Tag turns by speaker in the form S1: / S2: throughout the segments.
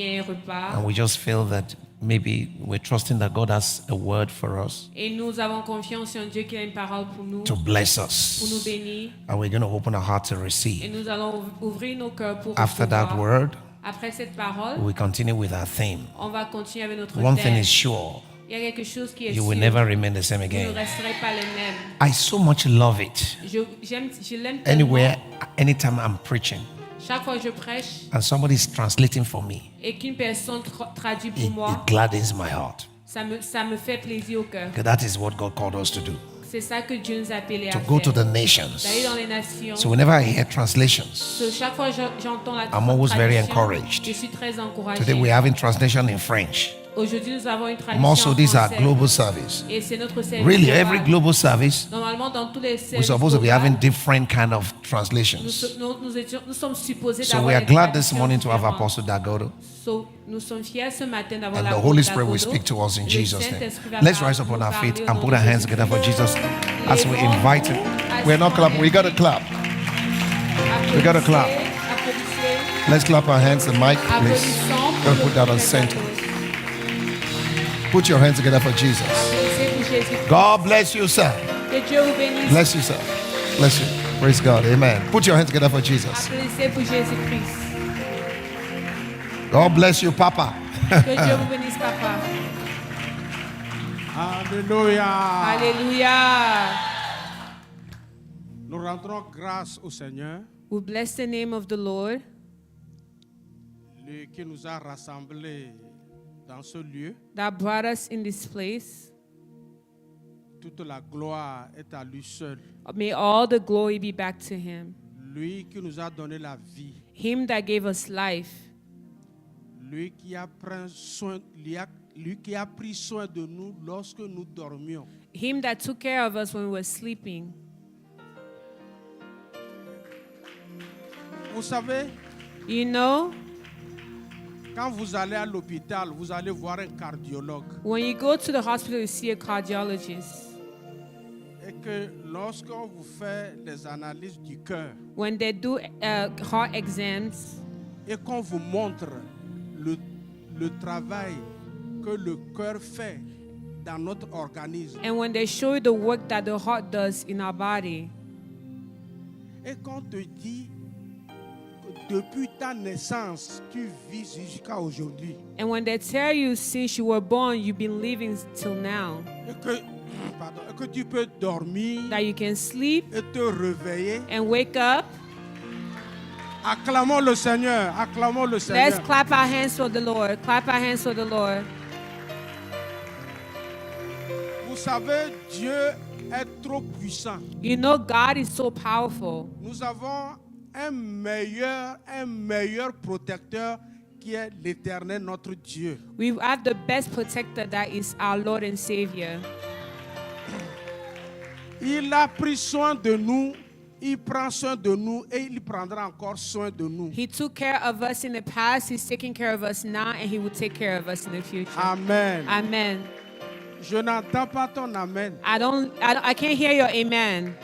S1: un repas.
S2: And we just feel that maybe we're trusting that God has a word for us
S1: Et nous avons confiance en Dieu qui a une parole pour nous
S2: bless
S1: pour nous
S2: us.
S1: bénir.
S2: And we're going to open our heart to
S1: Et
S2: receive.
S1: nous allons ouvrir nos cœurs pour
S2: After that
S1: recevoir.
S2: word,
S1: Après cette parole,
S2: we continue with our theme.
S1: on va continuer avec notre
S2: One thing
S1: thème.
S2: is sure,
S1: Il y a quelque chose qui est
S2: you
S1: sûr.
S2: will never remain the same
S1: Vous ne
S2: again.
S1: resterez pas les mêmes.
S2: I so much love it.
S1: Je l'aime tellement.
S2: Anywhere, anytime I'm preaching
S1: Chaque fois que je prêche
S2: and somebody's translating for me,
S1: et qu'une personne traduit pour
S2: it
S1: moi,
S2: gladdens my heart.
S1: ça me fait plaisir au cœur.
S2: Because that is what God called us to do.
S1: C'est ça que Dieu nous a appelés
S2: To
S1: à
S2: go to
S1: faire.
S2: the nations.
S1: D'aller dans les nations.
S2: So whenever I hear translations,
S1: So, chaque fois que j'entends la
S2: I'm always very
S1: traduction,
S2: encouraged.
S1: je suis très encouragée.
S2: today we're having translation in French.
S1: Aujourd'hui, nous avons une traduction
S2: More so,
S1: en
S2: these are
S1: français.
S2: global service.
S1: Et c'est notre service
S2: Really,
S1: global.
S2: every global service,
S1: Normalement, dans tous les
S2: we're
S1: services
S2: supposed to be
S1: globaux,
S2: having different kind of
S1: nous,
S2: translations.
S1: nous sommes supposés
S2: So
S1: d'avoir
S2: we are
S1: des
S2: glad this
S1: traductions
S2: morning to have
S1: différentes.
S2: Apostle Dagodo,
S1: So, nous sommes fiers ce matin d'avoir
S2: and the
S1: l'apôtre
S2: Holy Spirit will
S1: Dagodo.
S2: speak to us in
S1: Le
S2: Jesus' name.
S1: Saint-Esprit va
S2: Let's
S1: parler-
S2: rise up on
S1: nous
S2: our feet
S1: parler au
S2: and
S1: nom
S2: put
S1: de
S2: our hands
S1: Jésus.
S2: together for Jesus as we
S1: Levons-nous,
S2: invite him. We're not clapping, we got to clap. We gotta clap.
S1: Applaudissez.
S2: Let's clap our hands. The mic, please.
S1: Applaudissons pour
S2: Don't
S1: le
S2: put that on
S1: prophète
S2: center.
S1: Dagodo.
S2: Put your hands together for Jesus.
S1: Applaudissez pour Jésus.
S2: God bless you, sir.
S1: Que Dieu vous bénisse.
S2: Bless you, sir. Bless you. Praise God. Amen. Put your hands together for Jesus.
S1: Applaudissez pour Jésus-Christ.
S2: God bless you, Papa.
S1: Que Dieu vous bénisse, papa.
S3: Alléluia.
S1: Alléluia.
S3: Nous rendrons grâce au Seigneur
S1: We bless the name of the Lord
S3: lui qui nous a rassemblés dans ce lieu.
S1: that brought us in this place.
S3: Toute la gloire est à lui seul.
S1: May all the glory be back to him.
S3: Lui qui nous a donné la vie.
S1: Him that gave us life.
S3: Lui qui a pris soin, lui qui a pris soin de nous lorsque nous dormions.
S1: Him that took care of us when we were sleeping.
S3: Vous savez,
S1: You know,
S3: quand vous allez à l'hôpital, vous allez voir un cardiologue.
S1: when you go to the hospital, you see a cardiologist.
S3: Et que lorsqu'on vous fait des analyses du cœur
S1: When they do heart exams
S3: et qu'on vous montre le travail que le cœur fait dans notre organisme,
S1: and when they show you the work that the heart does in our body,
S3: et qu'on te dit que depuis ta naissance, tu vis jusqu'à aujourd'hui,
S1: and when they tell you since you were born, you've been living till now,
S3: et que tu peux dormir
S1: that you can sleep
S3: et te réveiller,
S1: and wake up,
S3: acclamons le Seigneur, acclamons le Seigneur.
S1: let's clap our hands for the Lord. Clap our hands for the Lord.
S3: Vous savez, Dieu est trop puissant.
S1: You know, God is so powerful.
S3: Nous avons un meilleur protecteur qui est l'Éternel, notre Dieu.
S1: We have the best protector that is our Lord and Savior.
S3: Il a pris soin de nous, il prend soin de nous et il prendra encore soin de nous.
S1: He took care of us in the past, He's taking care of us now, and He will take care of us in the future.
S3: Amen.
S1: Amen.
S3: Je n'entends pas ton amen.
S1: I can't hear your amen.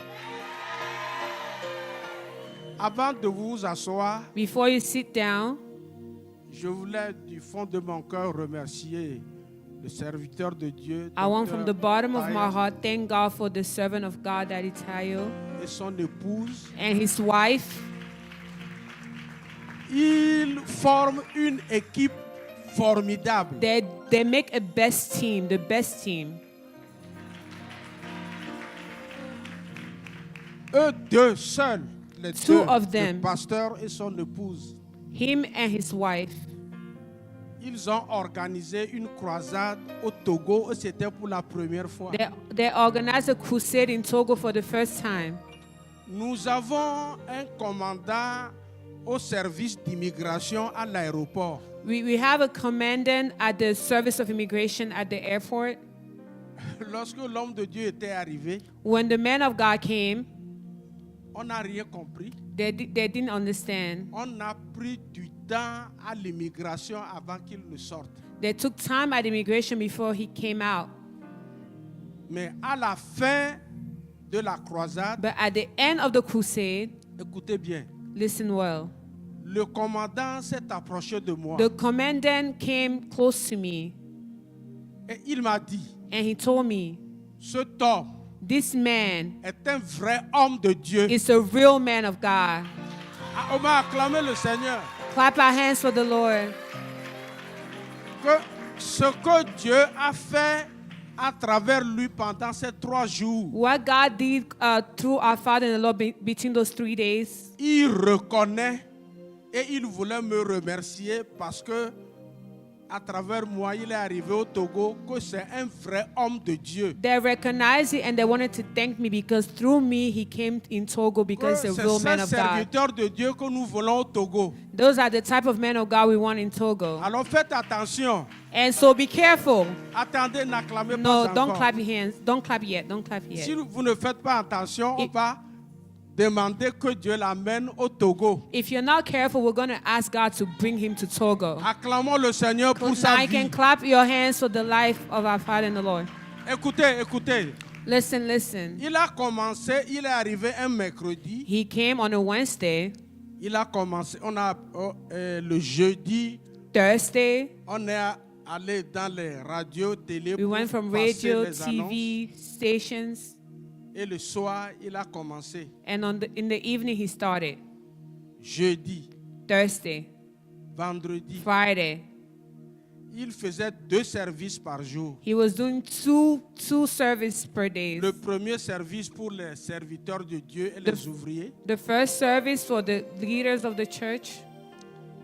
S3: Avant de vous asseoir,
S1: Before you sit down,
S3: je voulais du fond de mon cœur remercier le serviteur de Dieu,
S1: I want from the
S3: Dr.
S1: bottom of my
S3: Tayo,
S1: heart, thank God for the servant of God, Daddy Tayo,
S3: et son épouse.
S1: and his wife.
S3: Ils forment une équipe formidable.
S1: They make a best team, the best team.
S3: Eux deux seuls, les
S1: Two
S3: deux,
S1: of
S3: le
S1: them.
S3: pasteur et son épouse,
S1: Him and his wife.
S3: ils ont organisé une croisade au Togo et c'était pour la première fois.
S1: They organized a crusade in Togo for the first time.
S3: Nous avons un commandant au service d'immigration à l'aéroport.
S1: We have a commandant at the Service of Immigration at the airport.
S3: Lorsque l'homme de Dieu était arrivé,
S1: When the man of God came,
S3: on n'a rien compris.
S1: they didn't understand.
S3: On a pris du temps à l'immigration avant qu'il ne sorte.
S1: They took time at immigration before he came out.
S3: Mais à la fin de la croisade,
S1: But at the end of the crusade,
S3: écoutez bien,
S1: listen well,
S3: le commandant s'est approché de moi
S1: the commandant came close to me
S3: et il m'a dit,
S1: and he told me,
S3: cet homme
S1: this man
S3: est un vrai homme de Dieu.
S1: is a real man of God.
S3: Ah, on m'a acclamé le Seigneur.
S1: Clap our hands for the Lord.
S3: Que ce que Dieu a fait à travers lui pendant ces 3 jours,
S1: What God did through our Father in the Lord between those 3 days,
S3: il reconnaît et il voulait me remercier parce que à travers moi, il est arrivé au Togo que c'est un vrai homme de Dieu.
S1: they recognized it and they wanted to thank me because through me he came in Togo because
S3: Que
S1: he's a
S3: c'est
S1: real
S3: ce
S1: man of God.
S3: serviteur de Dieu que nous voulons au Togo.
S1: Those are the type of men of God we want in Togo.
S3: Alors faites attention.
S1: And so be careful.
S3: Attendez, n'acclamez
S1: No,
S3: pas
S1: don't
S3: encore.
S1: clap your hands. Don't clap yet. Don't clap yet.
S3: Si vous ne faites pas attention, on
S1: It-
S3: va demander que Dieu l'amène au Togo.
S1: If you're not careful, we're going to ask God to bring him to Togo.
S3: Acclamons le Seigneur pour
S1: Now
S3: sa
S1: you can
S3: vie.
S1: clap your hands for the life of our Father in the Lord.
S3: Écoutez, écoutez.
S1: Listen, listen.
S3: Il a commencé, il est arrivé un mercredi.
S1: He came on a Wednesday.
S3: Il a commencé, le jeudi,
S1: Thursday,
S3: on est allé dans les radios, télé
S1: we
S3: pour
S1: went from
S3: passer
S1: radio,
S3: les annonces.
S1: TV stations,
S3: Et le soir, il a commencé.
S1: and in the evening he started.
S3: Jeudi,
S1: Thursday,
S3: vendredi.
S1: Friday.
S3: Il faisait 2 services par jour.
S1: He was doing two services per day.
S3: Le premier service pour les serviteurs de Dieu et les ouvriers.
S1: The first service for the leaders of the church.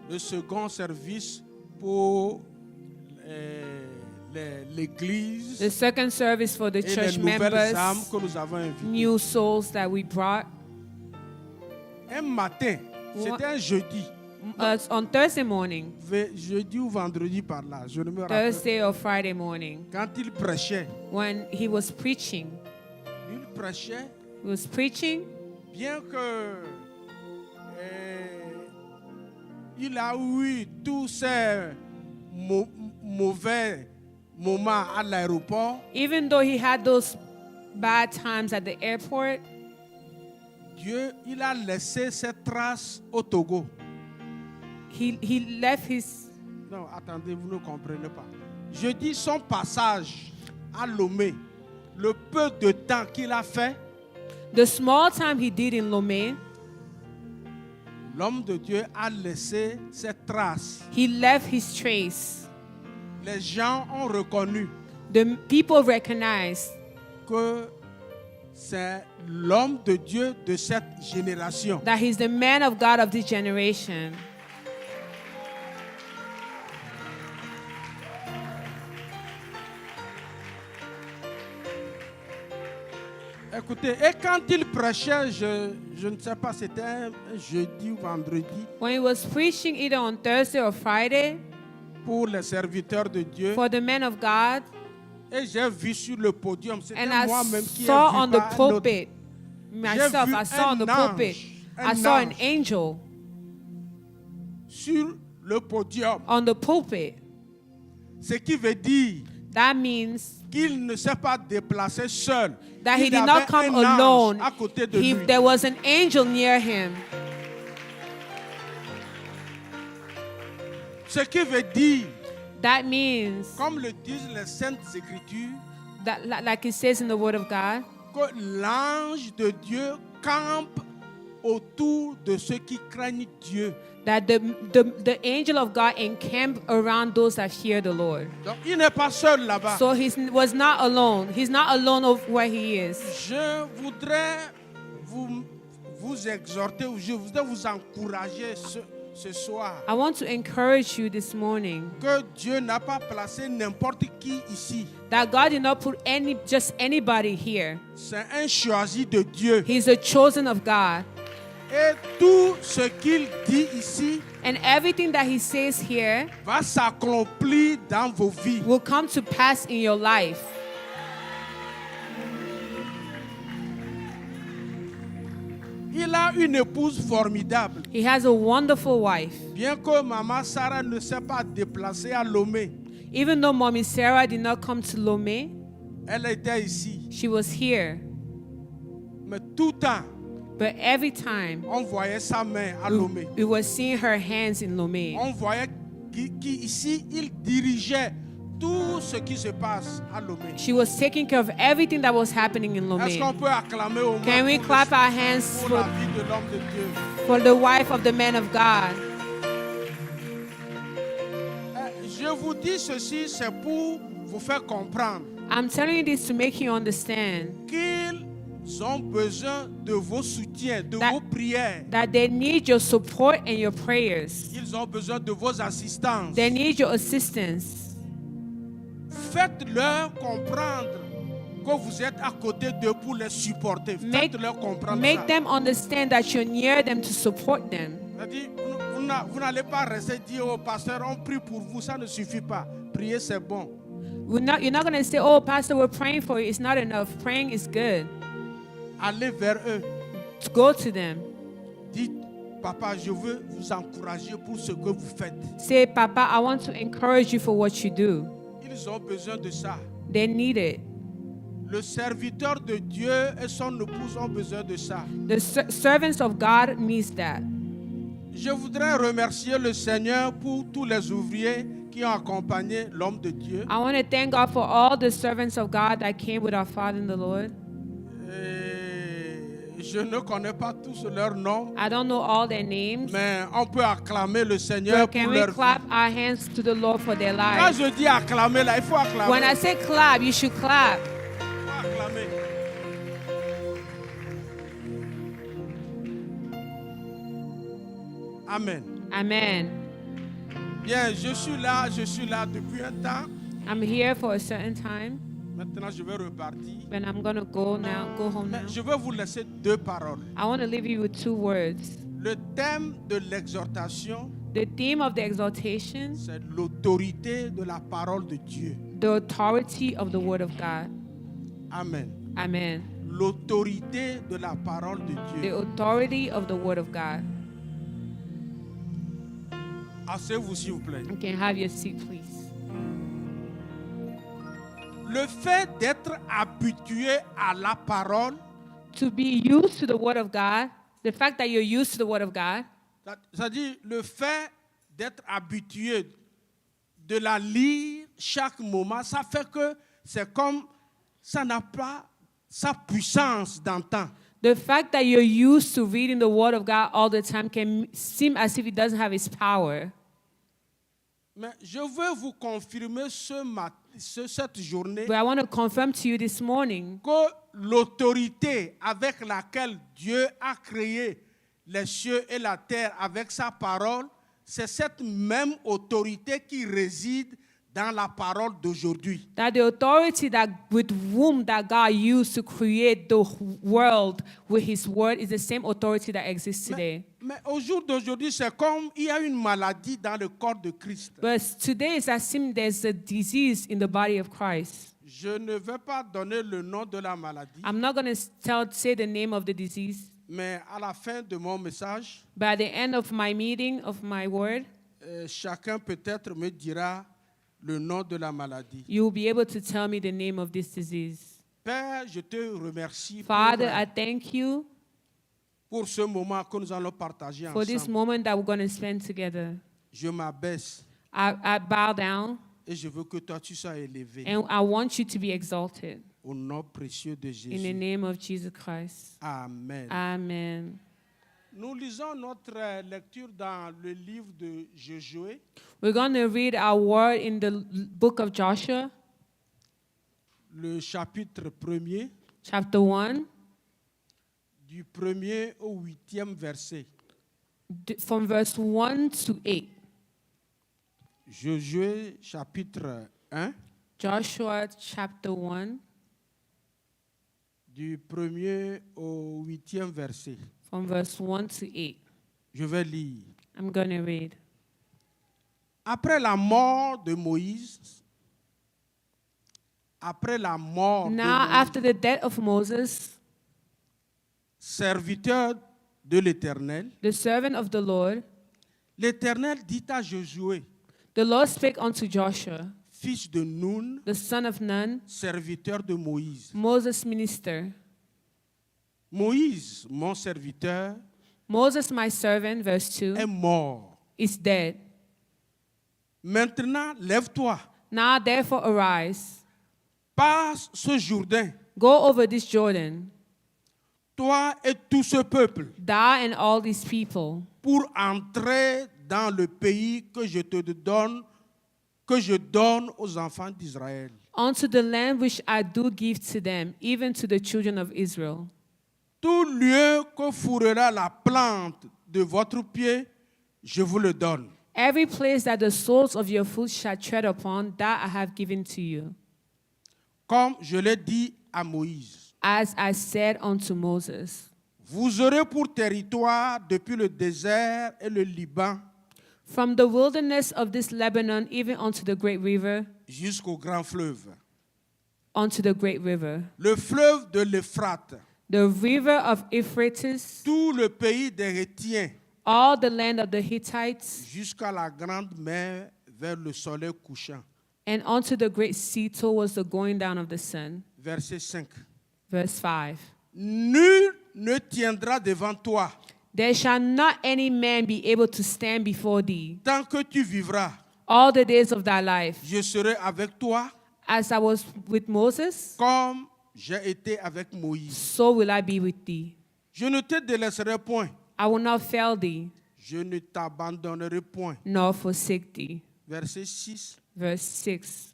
S3: Le second service pour l'église
S1: The second service for the
S3: et les
S1: church
S3: nouvelles âmes
S1: members,
S3: que nous avons invitées.
S1: new souls that we brought.
S3: Un matin, c'était un jeudi.
S1: On Thursday morning,
S3: Jeudi ou vendredi par là, je ne me rappelle.
S1: Thursday or Friday morning,
S3: Quand il prêchait,
S1: when he was preaching,
S3: bien que il a eu tous ces mauvais moments à l'aéroport,
S1: even though he had those bad times at the airport,
S3: Dieu, il a laissé ses traces au Togo.
S1: he left his.
S3: Non, attendez, vous ne comprenez pas. Je dis son passage à Lomé, le peu de temps qu'il a fait,
S1: The small time he did in Lomé,
S3: l'homme de Dieu a laissé ses traces.
S1: he left his trace.
S3: Les gens ont reconnu
S1: The people recognized
S3: que c'est l'homme de Dieu de cette génération.
S1: that he's the man of God of this generation.
S3: Écoutez, et quand il prêchait, je ne sais pas, c'était un jeudi ou vendredi,
S1: When he was preaching either on Thursday or Friday
S3: pour les serviteurs de Dieu,
S1: for the men of God,
S3: et j'ai vu sur le podium, c'était
S1: and I
S3: moi-même qui ai vu
S1: saw on the
S3: pas un autre.
S1: pulpit, myself,
S3: vu
S1: I saw on the
S3: un
S1: pulpit,
S3: ange,
S1: I saw an
S3: ange.
S1: angel
S3: Sur le podium,
S1: on the pulpit.
S3: ce qui veut dire
S1: That means
S3: qu'il ne s'est pas déplacé seul.
S1: that he
S3: Il
S1: did
S3: avait
S1: not come
S3: un ange
S1: alone.
S3: à côté de lui.
S1: There was an angel near him.
S3: Ce qui veut dire,
S1: That means
S3: comme le disent les Saintes Écritures,
S1: that, like it says in the Word of God,
S3: que l'ange de Dieu campe autour de ceux qui craignent Dieu.
S1: that the angel of God encamped around those that fear the Lord.
S3: Donc il n'est pas seul là-bas.
S1: So he was not alone. He's not alone of where he is.
S3: Je voudrais vous exhorter, je voudrais vous encourager ce soir.
S1: I want to encourage you this morning
S3: Que Dieu n'a pas placé n'importe qui ici.
S1: that God did not put just anybody here.
S3: C'est un choisi de Dieu.
S1: He's a chosen of God.
S3: Et tout ce qu'il dit ici
S1: And everything that he says here
S3: va s'accomplir dans vos vies.
S1: will come to pass in your life.
S3: Il a une épouse formidable.
S1: He has a wonderful wife.
S3: Bien que maman Sarah ne s'est pas déplacée à Lomé,
S1: Even though Mommy Sarah did not come to Lomé,
S3: elle était ici.
S1: she was here.
S3: Mais tout le temps,
S1: But every time
S3: on voyait sa main à Lomé.
S1: we were seeing her hands in Lomé.
S3: On voyait qu'ici, il dirigeait tout ce qui se passe à Lomé.
S1: She was taking care of everything that was happening in
S3: Est-ce qu'on
S1: Lomé.
S3: peut acclamer au moins
S1: Can we
S3: pour,
S1: clap our hands
S3: pour la vie de l'homme de Dieu?
S1: for the wife of the man of God?
S3: Je vous dis ceci, c'est pour vous faire comprendre
S1: I'm telling you this to make you understand
S3: qu'ils ont besoin de vos soutiens, de
S1: That-
S3: vos prières.
S1: that they need your support and your prayers.
S3: Ils ont besoin de vos assistances.
S1: They need your assistance.
S3: Faites-leur comprendre que vous êtes à côté d'eux pour les supporter. Faites-leur comprendre
S1: Make
S3: ça.
S1: them understand that you're near them to support them.
S3: C'est-à-dire, vous n'allez pas rester dire au pasteur, on prie pour vous, ça ne suffit pas. Prier, c'est bon.
S1: You're not going to say, oh, Pastor, we're praying for you. It's not enough. Praying is good.
S3: Allez vers eux.
S1: To go to them.
S3: Dites, papa, je veux vous encourager pour ce que vous faites.
S1: Say, Papa, I want to encourage you for what you do.
S3: Ils ont besoin de ça.
S1: They need it.
S3: Le serviteur de Dieu et son épouse ont besoin de ça.
S1: The servants of God needs that.
S3: Je voudrais remercier le Seigneur pour tous les ouvriers qui ont accompagné l'homme de Dieu.
S1: I want to thank God for all the servants of God that came with our Father in the Lord.
S3: Et je ne connais pas tous leurs noms,
S1: I don't know all their names,
S3: mais on peut acclamer le Seigneur
S1: but can
S3: pour
S1: we
S3: leur
S1: clap
S3: vie.
S1: our hands to the Lord for their
S3: Quand
S1: lives?
S3: je dis acclamer, là, il faut acclamer.
S1: When I say clap, you should clap.
S3: Il faut acclamer. Amen.
S1: Amen.
S3: Bien, je suis là depuis un temps.
S1: I'm here for a certain time,
S3: Maintenant, je vais repartir.
S1: but I'm going to go home now.
S3: Mais je vais vous laisser deux paroles.
S1: I want to leave you with two words.
S3: Le thème de l'exhortation,
S1: The theme of the exaltation,
S3: c'est l'autorité de la parole de Dieu.
S1: the authority of the word of God.
S3: Amen.
S1: Amen.
S3: L'autorité de la parole de
S1: The
S3: Dieu.
S1: authority of the word of God.
S3: Asseyez-vous, s'il vous plaît.
S1: You can have your seat, please.
S3: Le fait d'être habitué à la parole,
S1: To be used to the word of God, the fact that you're used to the word of God,
S3: c'est-à-dire le fait d'être habitué de la lire chaque moment, ça fait que c'est comme ça n'a pas sa puissance d'antan.
S1: the fact that you're used to reading the word of God all the time can seem as if it doesn't have its power.
S3: Mais je veux vous confirmer cette journée
S1: But I want to confirm to you this morning
S3: que l'autorité avec laquelle Dieu a créé les cieux et la terre avec sa parole, c'est cette même autorité qui réside dans la parole d'aujourd'hui.
S1: that the authority that with whom that God used to create the world with his word is the same authority that exists today.
S3: Mais au jour d'aujourd'hui, c'est comme il y a une maladie dans le corps de Christ.
S1: But today it's as if there's a disease in the body of Christ.
S3: Je ne vais pas donner le nom de la maladie,
S1: I'm not going to say the name of the disease,
S3: mais à la fin de mon message,
S1: but at the end of my meeting, of my word,
S3: chacun peut-être me dira le nom de la maladie.
S1: you will be able to tell me the name of this disease.
S3: Père, je te remercie
S1: Father, I thank you
S3: pour ce moment que nous allons partager
S1: for this
S3: ensemble.
S1: moment that we're going to spend together.
S3: Je m'abaisse
S1: I bow down
S3: et je veux que toi tu sois élevé
S1: and I want you to be exalted
S3: au nom précieux de
S1: in the
S3: Jésus.
S1: name of Jesus Christ.
S3: Amen.
S1: Amen.
S3: Nous lisons notre lecture dans le livre de Josué,
S1: We're going to read our word in the book of Joshua,
S3: le chapitre 1er,
S1: chapter 1,
S3: du 1er au 8e verset.
S1: from verse 1 to 8.
S3: Josué chapitre 1,
S1: Joshua chapter 1,
S3: du 1er au 8e verset.
S1: from verse 1 to 8.
S3: Je vais lire.
S1: I'm going to read.
S3: Après la mort de Moïse,
S1: Now, after the death of Moses,
S3: serviteur de l'Éternel,
S1: the servant of the Lord,
S3: l'Éternel dit à Josué,
S1: the Lord spake unto Joshua,
S3: fils de Nun,
S1: the son of Nun,
S3: serviteur de Moïse.
S1: Moses' minister.
S3: Moïse, mon serviteur,
S1: Moses, my servant, verse 2,
S3: est mort.
S1: is dead.
S3: Maintenant, lève-toi,
S1: Now therefore arise,
S3: passe ce Jourdain,
S1: go over this Jordan,
S3: toi et tout ce peuple,
S1: thou and all these people,
S3: pour entrer dans le pays que je te donne, que je donne aux enfants d'Israël.
S1: unto the land which I do give to them, even to the children of Israel.
S3: Tout lieu que fourrera la plante de votre pied, je vous le donne.
S1: Every place that the soles of your foot shall tread upon, that I have given to you,
S3: Comme je l'ai dit à Moïse,
S1: as I said unto Moses.
S3: vous aurez pour territoire depuis le désert et le Liban
S1: From the wilderness of this Lebanon, even unto the great river,
S3: jusqu'au grand fleuve,
S1: unto the great river,
S3: le fleuve de l'Euphrate,
S1: the river of Euphrates,
S3: tout le pays des Hétiens,
S1: all the land of the Hittites,
S3: jusqu'à la grande mer vers le soleil couchant.
S1: and unto the great sea towards the going down of the sun.
S3: Verset 5.
S1: Verse 5.
S3: Nul ne tiendra devant toi
S1: There shall not any man be able to stand before thee
S3: tant que tu vivras.
S1: all the days of thy life.
S3: Je serai avec toi
S1: As I was with Moses,
S3: comme j'ai été avec Moïse.
S1: so will I be with thee.
S3: Je ne te délaisserai point.
S1: I will not fail thee,
S3: Je ne t'abandonnerai point.
S1: nor forsake thee.
S3: Verset 6.
S1: Verse 6.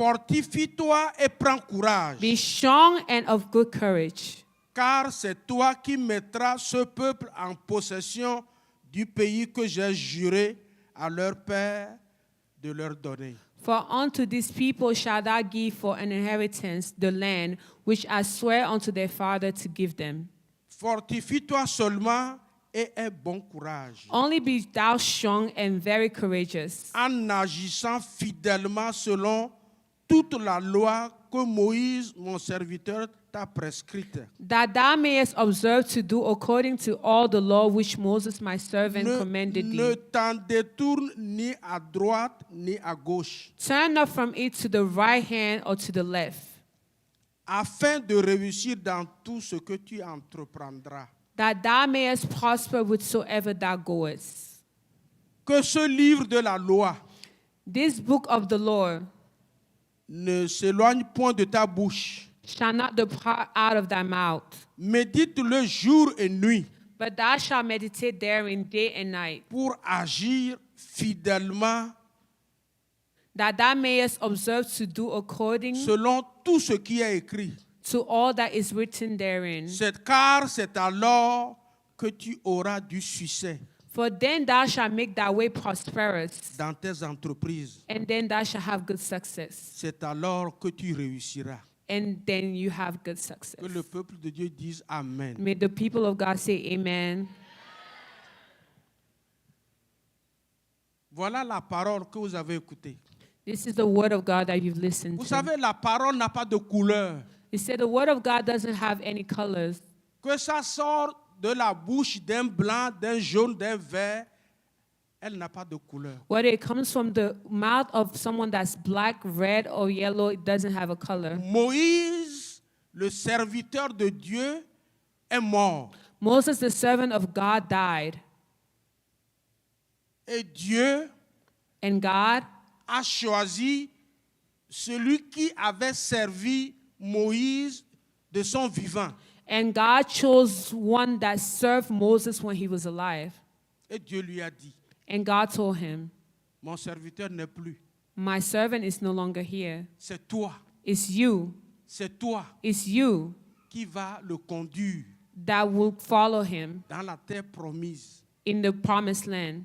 S3: Fortifie-toi et prends courage,
S1: Be strong and of good courage,
S3: car c'est toi qui mettras ce peuple en possession du pays que j'ai juré à leur père de leur donner.
S1: for unto these people shalt thou give for an inheritance the land which I swear unto their father to give them.
S3: Fortifie-toi seulement et aie bon courage,
S1: Only be thou strong and very courageous,
S3: en agissant fidèlement selon toute la loi que Moïse, mon serviteur, t'a prescrite.
S1: that thou mayest observe to do according to all the law which Moses my servant commanded
S3: Ne
S1: thee.
S3: t'en détourne ni à droite ni à gauche,
S1: Turn not from it to the right hand or to the left,
S3: afin de réussir dans tout ce que tu entreprendras.
S1: that thou mayest prosper whithersoever thou goest.
S3: Que ce livre de la loi
S1: This book of the law
S3: ne s'éloigne point de ta bouche.
S1: shall not depart out of thy mouth,
S3: Médite-le jour et nuit
S1: but thou shalt meditate therein day and night,
S3: pour agir fidèlement
S1: that thou mayest observe to do according
S3: selon tout ce qui est écrit.
S1: to all that is written therein.
S3: Car c'est alors que tu auras du succès
S1: For then thou shalt make thy way prosperous,
S3: dans tes entreprises.
S1: and then thou shalt have good success,
S3: C'est alors que tu réussiras.
S1: and then you have good success.
S3: Que le peuple de Dieu dise Amen.
S1: May the people of God say amen.
S3: Voilà la parole que vous avez écoutée.
S1: This is the word of God that you've listened
S3: Vous
S1: to.
S3: savez, la parole n'a pas de couleur.
S1: He said the word of God doesn't have any colors.
S3: Que ça sort de la bouche d'un blanc, d'un jaune, d'un vert, elle n'a pas de couleur.
S1: Whether it comes from the mouth of someone that's black, red, or yellow, it doesn't have a color.
S3: Moïse, le serviteur de Dieu, est mort.
S1: Moses, the servant of God, died.
S3: Et Dieu
S1: And God
S3: a choisi celui qui avait servi Moïse de son vivant.
S1: And God chose one that served Moses when he was alive.
S3: Et Dieu lui a dit,
S1: And God told him,
S3: mon serviteur n'est plus.
S1: my servant is no longer here.
S3: C'est toi,
S1: It's you.
S3: c'est toi
S1: It's you
S3: qui vas le conduire
S1: that will follow him
S3: dans la terre promise.
S1: in the promised land.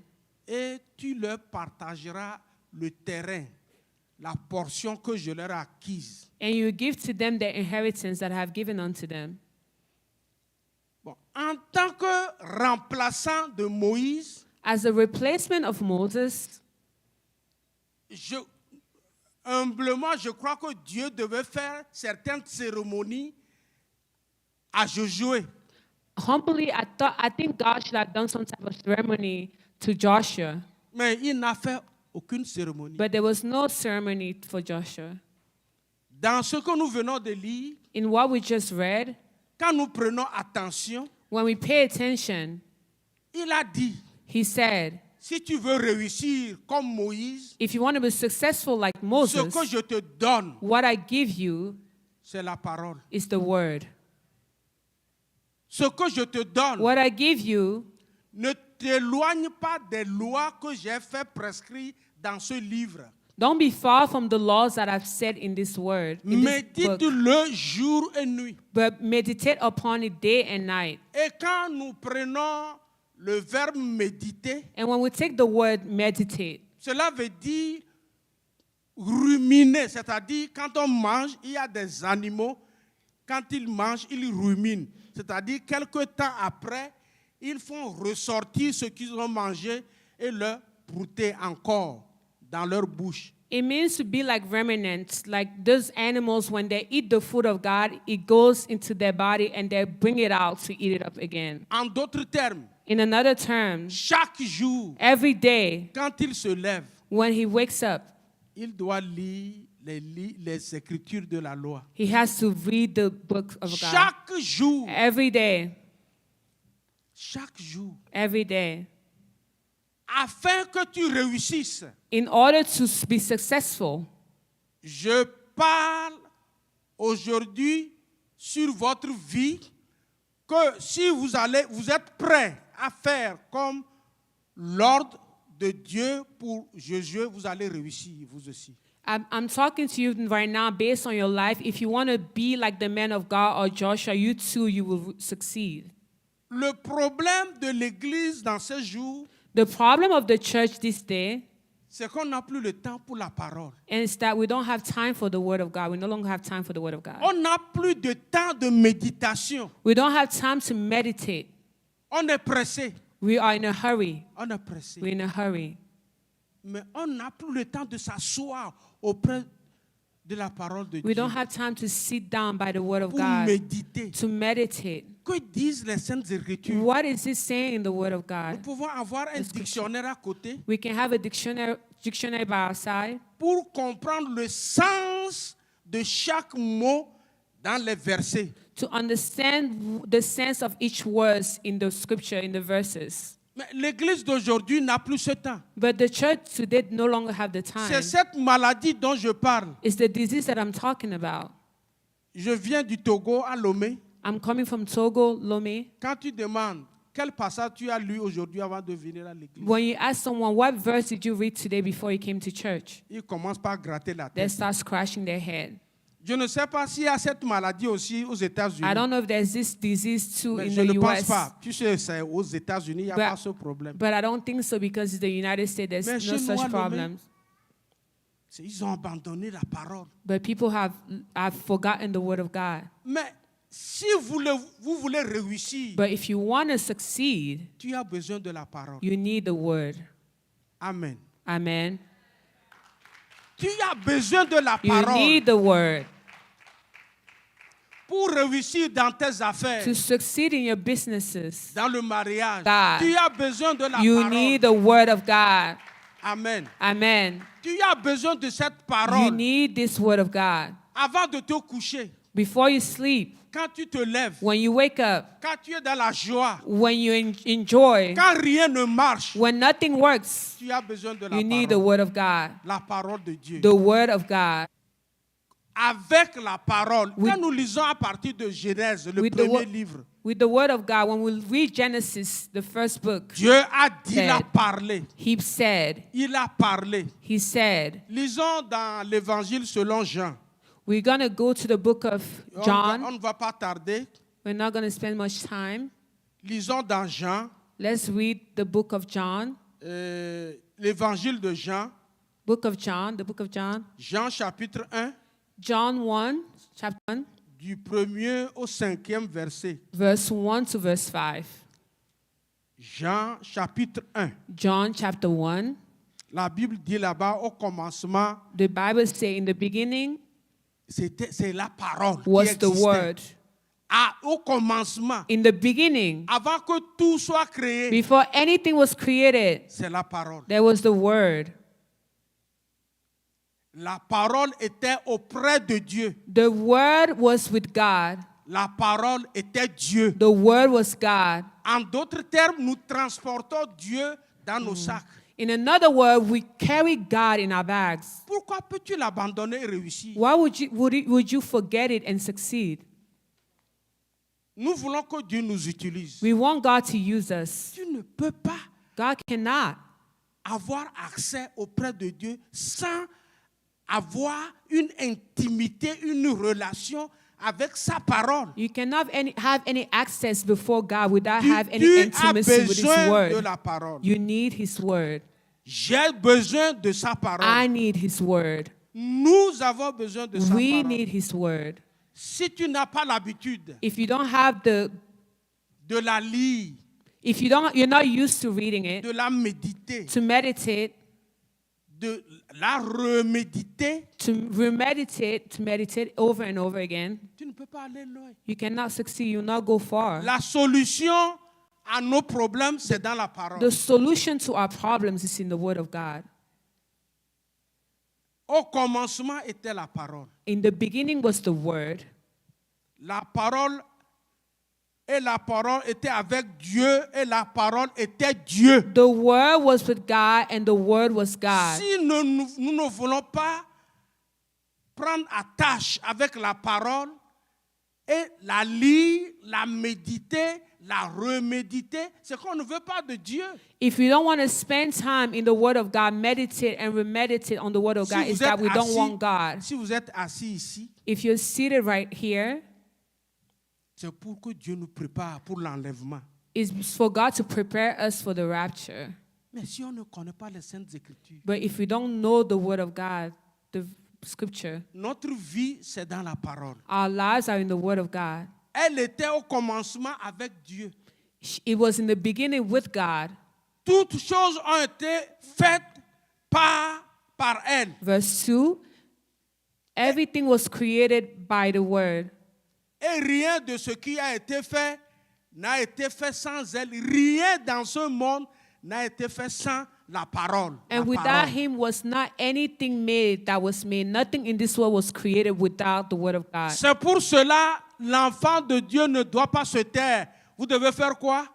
S3: Et tu leur partageras le terrain, la portion que je leur ai acquise.
S1: And you give to them the inheritance that I have given unto them.
S3: Bon, en tant que remplaçant de Moïse,
S1: As a replacement of Moses,
S3: humblement, je crois que Dieu devait faire certaines cérémonies à Josué.
S1: humbly, I think God should have done some type of ceremony to Joshua,
S3: Mais il n'a fait aucune cérémonie.
S1: but there was no ceremony for Joshua.
S3: Dans ce que nous venons de lire,
S1: In what we just read,
S3: quand nous prenons attention,
S1: when we pay attention,
S3: il a dit,
S1: he said,
S3: si tu veux réussir comme Moïse,
S1: if you want to be successful like
S3: ce
S1: Moses,
S3: que je te donne,
S1: what I give you
S3: c'est la parole.
S1: is the word.
S3: Ce que je te donne,
S1: What I give you,
S3: ne t'éloigne pas des lois que j'ai fait prescrire dans ce livre.
S1: don't be far from the laws that I've said in this word, in this book,
S3: Médite-le jour et nuit.
S1: but meditate upon it day and night.
S3: Et quand nous prenons le verbe méditer,
S1: And when we take the word meditate,
S3: cela veut dire ruminer, c'est-à-dire quand on mange, il y a des animaux, quand ils mangent, ils ruminent. C'est-à-dire quelque temps après, ils font ressortir ce qu'ils ont mangé et le brouter encore dans leur bouche.
S1: it means to be like ruminants, like those animals, when they eat the food of God, it goes into their body and they bring it out to eat it up again.
S3: En d'autres termes,
S1: In another term,
S3: chaque jour,
S1: every day
S3: quand il se lève,
S1: when he wakes up,
S3: il doit lire les écritures de la loi.
S1: he has to read the book of God.
S3: Chaque jour,
S1: Every day,
S3: chaque jour,
S1: every day.
S3: afin que tu réussisses.
S1: In order to be successful,
S3: Je parle aujourd'hui sur votre vie que si vous êtes prêt à faire comme l'ordre de Dieu pour Josué, vous allez réussir vous aussi.
S1: I'm talking to you right now based on your life. If you want to be like the man of God or Joshua, you too, you will succeed.
S3: Le problème de l'Église dans ces jours,
S1: The problem of the church this day
S3: c'est qu'on n'a plus le temps pour la parole.
S1: is that we don't have time for the word of God. We no longer have time for the word of God.
S3: On n'a plus de temps de méditation.
S1: We don't have time to meditate.
S3: On est pressé.
S1: We are in a hurry.
S3: On est pressé.
S1: We're in a hurry.
S3: Mais on n'a plus le temps de s'asseoir auprès de la parole de
S1: We
S3: Dieu
S1: don't have time to sit down by the word of
S3: pour
S1: God,
S3: méditer.
S1: to meditate.
S3: Que disent les Saintes Écritures?
S1: What is it saying in the word of
S3: Nous
S1: God?
S3: pouvons avoir un dictionnaire à côté
S1: We can have a dictionary by our side
S3: pour comprendre le sens de chaque mot dans les versets.
S1: to understand the sense of each word in the scripture, in the verses.
S3: Mais l'Église d'aujourd'hui n'a plus ce temps.
S1: But the church today no longer have the time.
S3: C'est cette maladie dont je parle.
S1: It's the disease that I'm talking about.
S3: Je viens du Togo à Lomé.
S1: I'm coming from Togo, Lomé.
S3: Quand tu demandes quel passage tu as lu aujourd'hui avant de venir à l'église,
S1: When you ask someone, what verse did you read today before you came to church?
S3: ils commencent par gratter la
S1: They
S3: tête.
S1: start scratching their head.
S3: Je ne sais pas s'il y a cette maladie aussi aux États-Unis.
S1: I don't know if there's this disease too
S3: Mais
S1: in
S3: je
S1: the
S3: ne pense
S1: US.
S3: pas. Tu sais, c'est aux États-Unis, il n'y a
S1: But-
S3: pas ce problème.
S1: But I don't think so because it's the United States. There's
S3: Mais
S1: no
S3: chez nous,
S1: such
S3: à Lomé,
S1: problems.
S3: Ils ont abandonné la parole.
S1: But people have forgotten the word of God.
S3: Mais si vous voulez réussir,
S1: But if you want to succeed,
S3: tu as besoin de la parole.
S1: you need the word.
S3: Amen.
S1: Amen.
S3: Tu as besoin de la
S1: You
S3: parole
S1: need the word
S3: pour réussir dans tes affaires,
S1: to succeed in your businesses.
S3: dans le mariage.
S1: God.
S3: Tu as besoin de la
S1: You
S3: parole.
S1: need the word of God.
S3: Amen.
S1: Amen.
S3: Tu as besoin de cette
S1: You
S3: parole
S1: need this word of God.
S3: avant de te coucher.
S1: Before you sleep,
S3: Quand tu te lèves,
S1: when you wake up,
S3: quand tu es dans la joie,
S1: when you enjoy,
S3: quand rien ne marche,
S1: when nothing works,
S3: tu as besoin de la
S1: you need the
S3: parole.
S1: word of God.
S3: La parole de Dieu.
S1: The word of God.
S3: Avec la parole,
S1: With-
S3: quand nous lisons à partir de Genèse, le
S1: With the
S3: premier
S1: wo-
S3: livre,
S1: With the word of God, when we read Genesis, the first book,
S3: Dieu a dit, il a
S1: Said.
S3: parlé.
S1: he said,
S3: Il a parlé. Lisons dans l'évangile selon Jean.
S1: we're going to go to the book of
S3: On
S1: John.
S3: ne va pas tarder.
S1: We're not going to spend much time.
S3: Lisons dans Jean,
S1: Let's read the book of John.
S3: l'évangile de Jean,
S1: Book of John, the book of John.
S3: Jean chapitre 1,
S1: John 1, chapter 1,
S3: du 1er au 5e verset.
S1: verse 1 to verse 5.
S3: Jean chapitre 1.
S1: John chapter 1.
S3: La Bible dit là-bas, au commencement,
S1: The Bible says in the beginning
S3: c'est la parole qui
S1: was the
S3: existait.
S1: word.
S3: Au commencement,
S1: In the beginning,
S3: avant que tout soit créé,
S1: before anything was created,
S3: c'est la parole.
S1: there was the word.
S3: La parole était auprès de Dieu.
S1: The word was with God.
S3: la parole était Dieu.
S1: The Word was God.
S3: En d'autres termes, nous transportons Dieu dans nos sacs.
S1: In another word, we carry God in our bags.
S3: Pourquoi peux-tu l'abandonner et réussir?
S1: Why would you forget it and succeed?
S3: Nous voulons que Dieu nous utilise.
S1: We want God to use us.
S3: Tu ne peux pas
S1: God cannot
S3: avoir accès auprès de Dieu sans avoir une intimité, une relation avec sa parole.
S1: You cannot have any access before God without
S3: Tu
S1: having any
S3: as
S1: intimacy with His
S3: besoin de
S1: Word.
S3: la parole.
S1: You need His Word.
S3: J'ai besoin de sa parole.
S1: I need His Word.
S3: Nous avons besoin de sa
S1: We
S3: parole.
S1: need His Word.
S3: Si tu n'as pas l'habitude
S1: If you don't have
S3: de la lire,
S1: if you're not used to reading it,
S3: de la méditer,
S1: to meditate,
S3: de la reméditer,
S1: to remeditate, to meditate over and over again,
S3: tu ne peux pas aller loin.
S1: you cannot succeed. You'll not go far.
S3: La solution à nos problèmes, c'est dans la parole.
S1: The solution to our problems is in the Word of God.
S3: Au commencement était la parole.
S1: In the beginning was the Word.
S3: La parole était avec Dieu et la parole était Dieu.
S1: The Word was with God and the Word was God.
S3: Si nous ne voulons pas prendre à tâche avec la parole et la lire, la méditer, la reméditer, c'est qu'on ne veut pas de Dieu.
S1: If we don't want to spend time in the Word of God, meditate and remeditate on the Word of God, it's that we don't want God.
S3: Si vous êtes assis ici,
S1: If you're seated right here,
S3: c'est pour que Dieu nous prépare pour l'enlèvement.
S1: it's for God to prepare us for the rapture.
S3: Mais si on ne connaît pas les Saintes Écritures,
S1: But if we don't know the Word of God, the Scripture,
S3: notre vie, c'est dans la parole.
S1: our lives are in the Word of God.
S3: Elle était au commencement avec Dieu.
S1: It was in the beginning with God.
S3: Toutes choses ont été faites par elle.
S1: Verse 2, everything was created by the Word.
S3: Et rien de ce qui a été fait n'a été fait sans elle. Rien dans ce monde n'a été fait sans la parole. La
S1: And without
S3: parole.
S1: Him was not anything made that was made. Nothing in this world was created without the Word of God.
S3: C'est pour cela l'enfant de Dieu ne doit pas se taire. Vous devez faire quoi?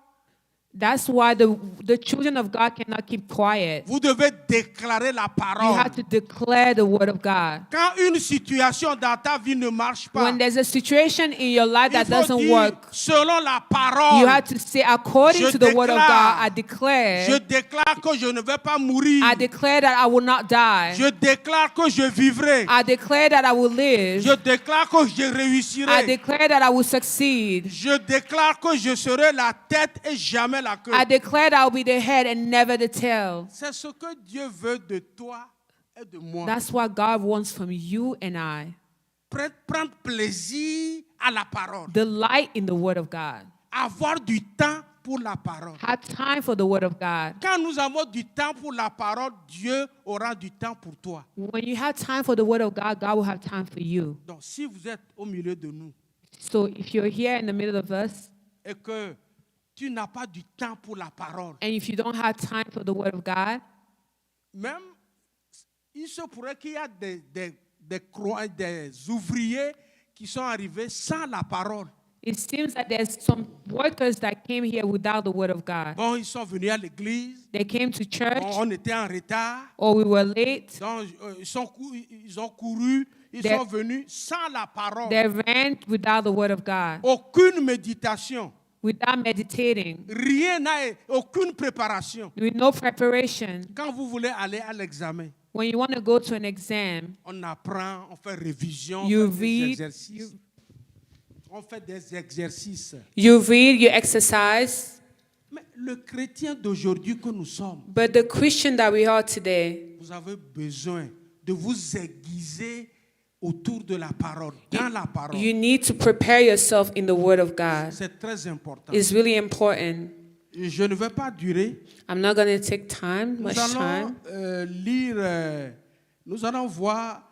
S1: That's why the children of God cannot keep quiet.
S3: Vous devez déclarer la
S1: You
S3: parole.
S1: have to declare the Word of God.
S3: Quand une situation dans ta vie ne marche pas,
S1: When there's a situation in your life
S3: il
S1: that
S3: faut
S1: doesn't
S3: dire,
S1: work,
S3: selon la parole,
S1: you have to say, according
S3: Je
S1: to the Word of
S3: déclare.
S1: God, I
S3: je
S1: declare
S3: déclare que je ne vais pas mourir.
S1: I declare that I will not die.
S3: Je déclare que je vivrai.
S1: I declare that I will live.
S3: Je déclare que je
S1: I
S3: réussirai.
S1: declare that I will succeed.
S3: Je déclare que je serai la tête et jamais la queue.
S1: I declare that I will be the head and never the tail.
S3: C'est ce que Dieu veut de toi et de moi.
S1: That's what God wants from you and I.
S3: Prendre plaisir à la parole.
S1: Delight in the Word of God.
S3: Avoir du temps pour la parole.
S1: Have time for the Word of God.
S3: Quand nous avons du temps pour la parole, Dieu aura du temps pour toi.
S1: When you have time for the Word of God, God will have time for you.
S3: Donc, si vous êtes au milieu de nous
S1: So if you're here in the middle of us,
S3: et que tu n'as pas du temps pour la parole,
S1: and if you don't have time for the Word of God,
S3: même il se pourrait qu'il y a des ouvriers qui sont arrivés sans la parole.
S1: it seems that there's some workers that came here without the Word of God.
S3: Bon, ils sont venus à l'église,
S1: They came to church,
S3: bon, on était en retard,
S1: or we were late.
S3: donc ils ont couru, ils
S1: They-
S3: sont venus sans la parole.
S1: They ran without the Word of God,
S3: Aucune méditation,
S1: without meditating,
S3: aucune préparation.
S1: with no preparation.
S3: Quand vous voulez aller à l'examen,
S1: When you want to go to an exam,
S3: on apprend, on fait révision,
S1: You
S3: on fait des
S1: read,
S3: exercices. On fait des exercices.
S1: you read, you exercise.
S3: Mais le chrétien d'aujourd'hui que nous sommes,
S1: But the Christian that we are today,
S3: vous avez besoin de vous aiguiser autour de la parole, dans la parole.
S1: you need to prepare yourself in the Word of God.
S3: C'est très important.
S1: It's really important.
S3: Je ne vais pas durer.
S1: I'm not going to take much
S3: Nous allons
S1: time.
S3: lire, nous allons voir,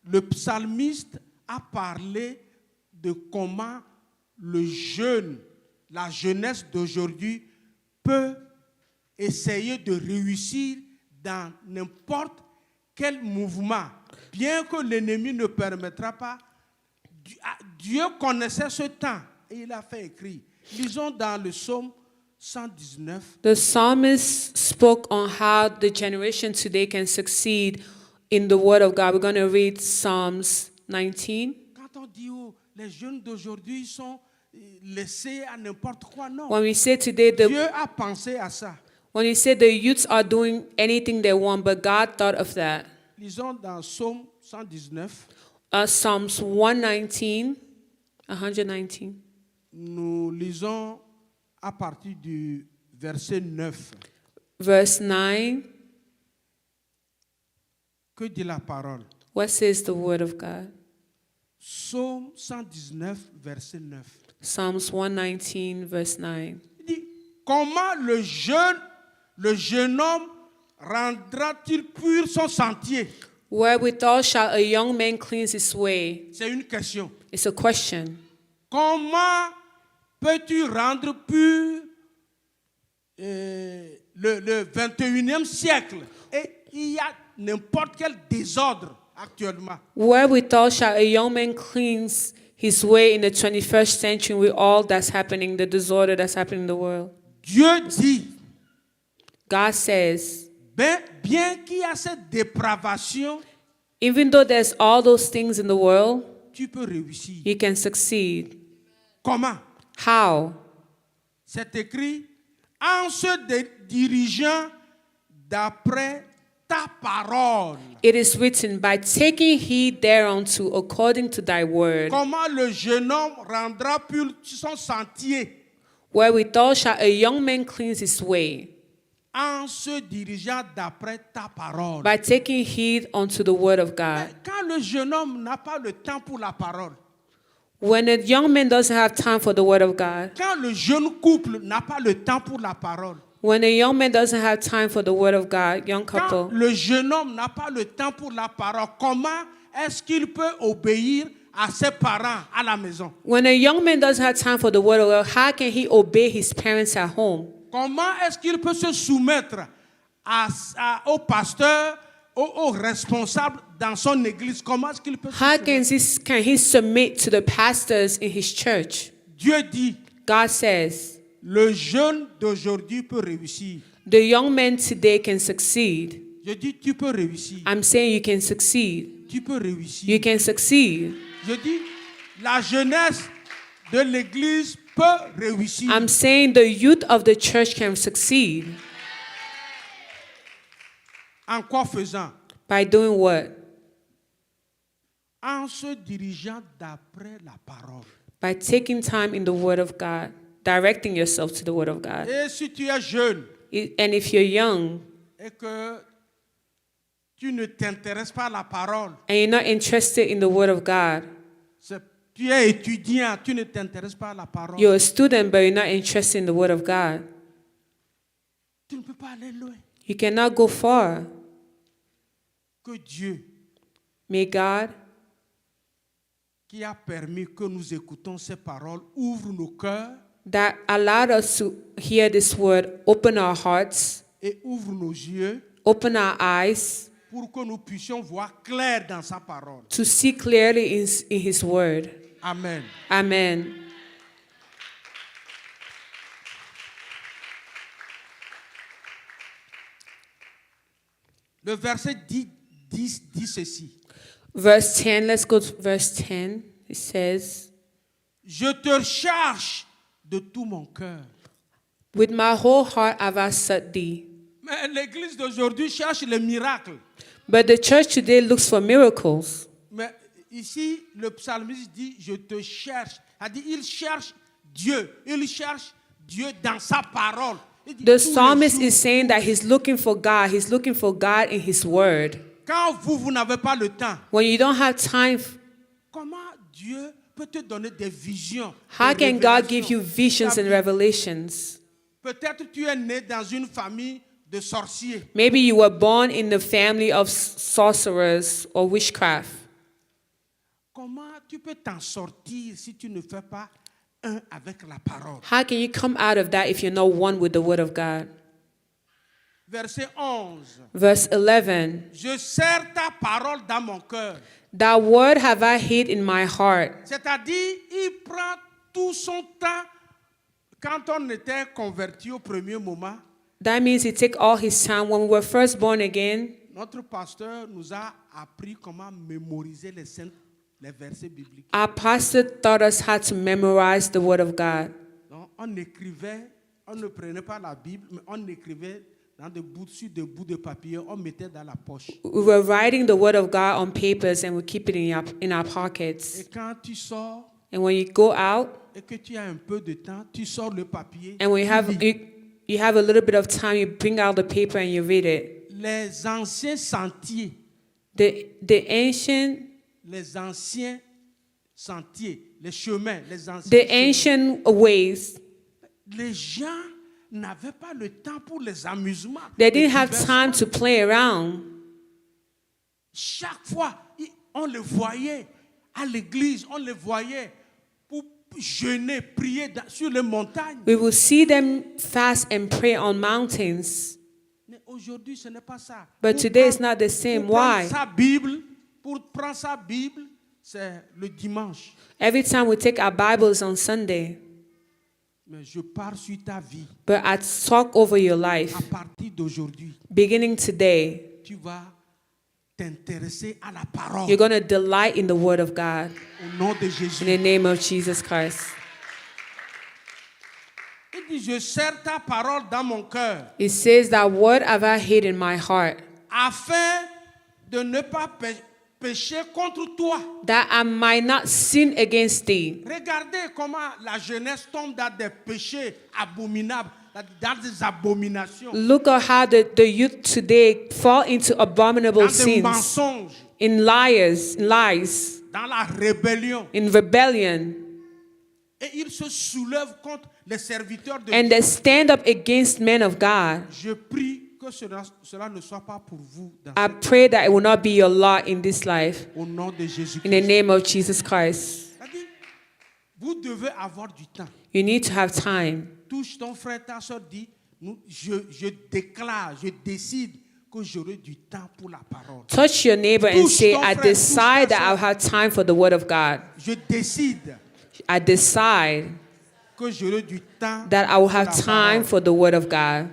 S3: le psalmiste a parlé de comment le jeune, la jeunesse d'aujourd'hui peut essayer de réussir dans n'importe quel mouvement. Bien que l'ennemi ne permettra pas, Dieu connaissait ce temps et il a fait écrire. Lisons dans le psaume 119.
S1: The psalmist spoke on how the generation today can succeed in the word of God. We're going to read Psalms 19.
S3: Quand on dit oh, les jeunes d'aujourd'hui sont laissés à n'importe quoi, non.
S1: When we say today,
S3: Dieu a pensé à ça.
S1: when we say the youths are doing anything they want, but God thought of that.
S3: Lisons dans Psaume 119.
S1: Psalms 119.
S3: Nous lisons à partir du verset 9.
S1: Verse 9.
S3: Que dit la parole?
S1: What says the word of God?
S3: Psaume 119, verset 9.
S1: Psalms 119, verse 9.
S3: Il dit, comment le jeune homme rendra-t-il pur son sentier?
S1: Wherewithal shall a young man cleanse his way?
S3: C'est une question.
S1: It's a question.
S3: Comment peux-tu rendre pur le 21e siècle? Et il y a n'importe quel désordre actuellement.
S1: Wherewithal shall a young man cleanse his way in the 21st century with all that's happening, the disorder that's happening in the world?
S3: Dieu dit,
S1: God says,
S3: bien qu'il y a cette dépravation,
S1: even though there's all those things in the world,
S3: tu peux réussir.
S1: you can succeed.
S3: Comment?
S1: How?
S3: C'est écrit, en se dirigeant d'après ta parole.
S1: It is written, by taking heed thereunto according to thy word.
S3: Comment le jeune homme rendra pur son sentier?
S1: Wherewithal shall a young man cleanse his way?
S3: En se dirigeant d'après ta parole.
S1: By taking heed unto the word of God.
S3: Mais quand le jeune homme n'a pas le temps pour la parole,
S1: When a young man doesn't have time for the word of God,
S3: quand le jeune couple n'a pas le temps pour la parole,
S1: when a young man doesn't have time for the word of God, young
S3: quand
S1: couple,
S3: le jeune homme n'a pas le temps pour la parole, comment est-ce qu'il peut obéir à ses parents à la maison?
S1: when a young man doesn't have time for the word of God, how can he obey his parents at home?
S3: Comment est-ce qu'il peut se soumettre au pasteur, aux responsables dans son église? Comment est-ce qu'il peut se
S1: How
S3: soumettre?
S1: can he submit to the pastors in his church?
S3: Dieu dit,
S1: God says,
S3: le jeune d'aujourd'hui peut réussir.
S1: the young man today can succeed.
S3: Je dis, tu peux réussir.
S1: I'm saying you can succeed.
S3: Tu peux réussir.
S1: You can succeed.
S3: Je dis, la jeunesse de l'église peut réussir.
S1: I'm saying the youth of the church can succeed.
S3: En quoi faisant?
S1: By doing what?
S3: En se dirigeant d'après la parole.
S1: By taking time in the word of God, directing yourself to the word of God.
S3: Et si tu es jeune
S1: And if you're young
S3: et que tu ne t'intéresses pas à la parole,
S1: and you're not interested in the word of God,
S3: tu es étudiant, tu ne t'intéresses pas à la parole,
S1: you're a student but you're not interested in the word of God,
S3: tu ne peux pas aller loin.
S1: you cannot go far.
S3: Que Dieu,
S1: May God,
S3: qui a permis que nous écoutons ces paroles, ouvre nos cœurs
S1: that allowed us to hear this word, open our hearts,
S3: et ouvre nos yeux
S1: open our eyes
S3: pour que nous puissions voir clair dans sa parole.
S1: to see clearly in his word.
S3: Amen.
S1: Amen.
S3: Le verset 10 dit ceci.
S1: Verse 10, let's go to verse 10. It says,
S3: Je te cherche de tout mon cœur.
S1: with my whole heart have I sought thee.
S3: Mais l'église d'aujourd'hui cherche les miracles.
S1: But the church today looks for miracles.
S3: Mais ici, le psalmiste dit, je te cherche. Il cherche Dieu. Il cherche Dieu dans sa parole. Il dit,
S1: The
S3: tous les
S1: psalmist
S3: jours.
S1: is saying that he's looking for God. He's looking for God in his word.
S3: Quand vous n'avez pas le temps,
S1: When you don't have time,
S3: comment Dieu peut te donner des visions?
S1: how
S3: des
S1: can God give
S3: révélations?
S1: you visions and revelations?
S3: Peut-être tu es né dans une famille de sorciers.
S1: Maybe you were born in the family of sorcerers or witchcraft.
S3: Comment tu peux t'en sortir si tu ne fais pas un avec la parole?
S1: How can you come out of that if you're not one with the word of God?
S3: verset 11.
S1: Verse 11.
S3: Je serre ta parole dans mon cœur.
S1: Thy word have I hid in my heart.
S3: C'est-à-dire, il prend tout son temps. Quand on était converti au premier moment,
S1: That means he take all his time. When we were first born again,
S3: notre pasteur nous a appris comment mémoriser les versets bibliques.
S1: our pastor taught us how to memorize the word of God.
S3: Donc, on écrivait, on ne prenait pas la Bible, mais on écrivait sur des bouts de papier, on mettait dans la poche.
S1: We were writing the word of God on papers and we keep it in our
S3: Et
S1: pockets.
S3: quand tu sors
S1: And when you go out
S3: et que tu as un peu de temps, tu sors le papier.
S1: and when you have a little bit of time, you bring out the paper and you read it.
S3: Les anciens sentiers,
S1: The ancient
S3: les anciens sentiers, les chemins, les anciens
S1: the
S3: chemins.
S1: ancient ways.
S3: Les gens n'avaient pas le temps pour les amusements.
S1: They
S3: les
S1: didn't have
S3: divertissements.
S1: time to play around.
S3: Chaque fois, on les voyait à l'église, on les voyait pour jeûner, prier sur les montagnes.
S1: We will see them fast and pray on mountains.
S3: Mais aujourd'hui, ce n'est pas ça.
S1: But
S3: Pour
S1: today
S3: prendre-
S1: it's not the same.
S3: pour prendre
S1: Why?
S3: Pour prendre sa Bible, c'est le dimanche.
S1: Every time we take our Bibles on Sunday,
S3: Mais je pars sur ta vie.
S1: but I talk over your life.
S3: À partir d'aujourd'hui,
S1: Beginning today,
S3: tu vas t'intéresser à la parole.
S1: you're going to delight in the word of God.
S3: Au nom de Jésus.
S1: In the name of Jesus Christ.
S3: Il dit, je serre ta parole dans mon cœur,
S1: It says that word have I hid in my heart,
S3: afin de ne pas pécher contre toi.
S1: that I might not sin against thee.
S3: Regardez comment la jeunesse tombe dans des péchés abominables, dans des abominations,
S1: Look at how the youth today fall into abominable
S3: dans des
S1: sins,
S3: mensonges,
S1: in lies,
S3: dans la rébellion.
S1: in rebellion,
S3: Et ils se soulèvent contre les serviteurs de
S1: and
S3: Dieu.
S1: they stand up against men of God.
S3: Je prie que cela ne soit pas pour vous,
S1: I pray that it will not be your lot in this life.
S3: au nom de
S1: In the
S3: Jésus-Christ.
S1: name of Jesus Christ.
S3: C'est-à-dire, vous devez avoir du temps.
S1: You need to have time.
S3: Touche ton frère, ta soeur, dit, je déclare, je décide que j'aurai du temps pour la parole.
S1: Touch your neighbor and
S3: Touche
S1: say,
S3: ton
S1: I
S3: frère,
S1: decide
S3: touche ta
S1: that I'll
S3: sœur.
S1: have time for the word of God.
S3: Je décide
S1: I decide
S3: que j'aurai du temps
S1: that I will
S3: pour
S1: have
S3: la
S1: time
S3: parole.
S1: for the word of God.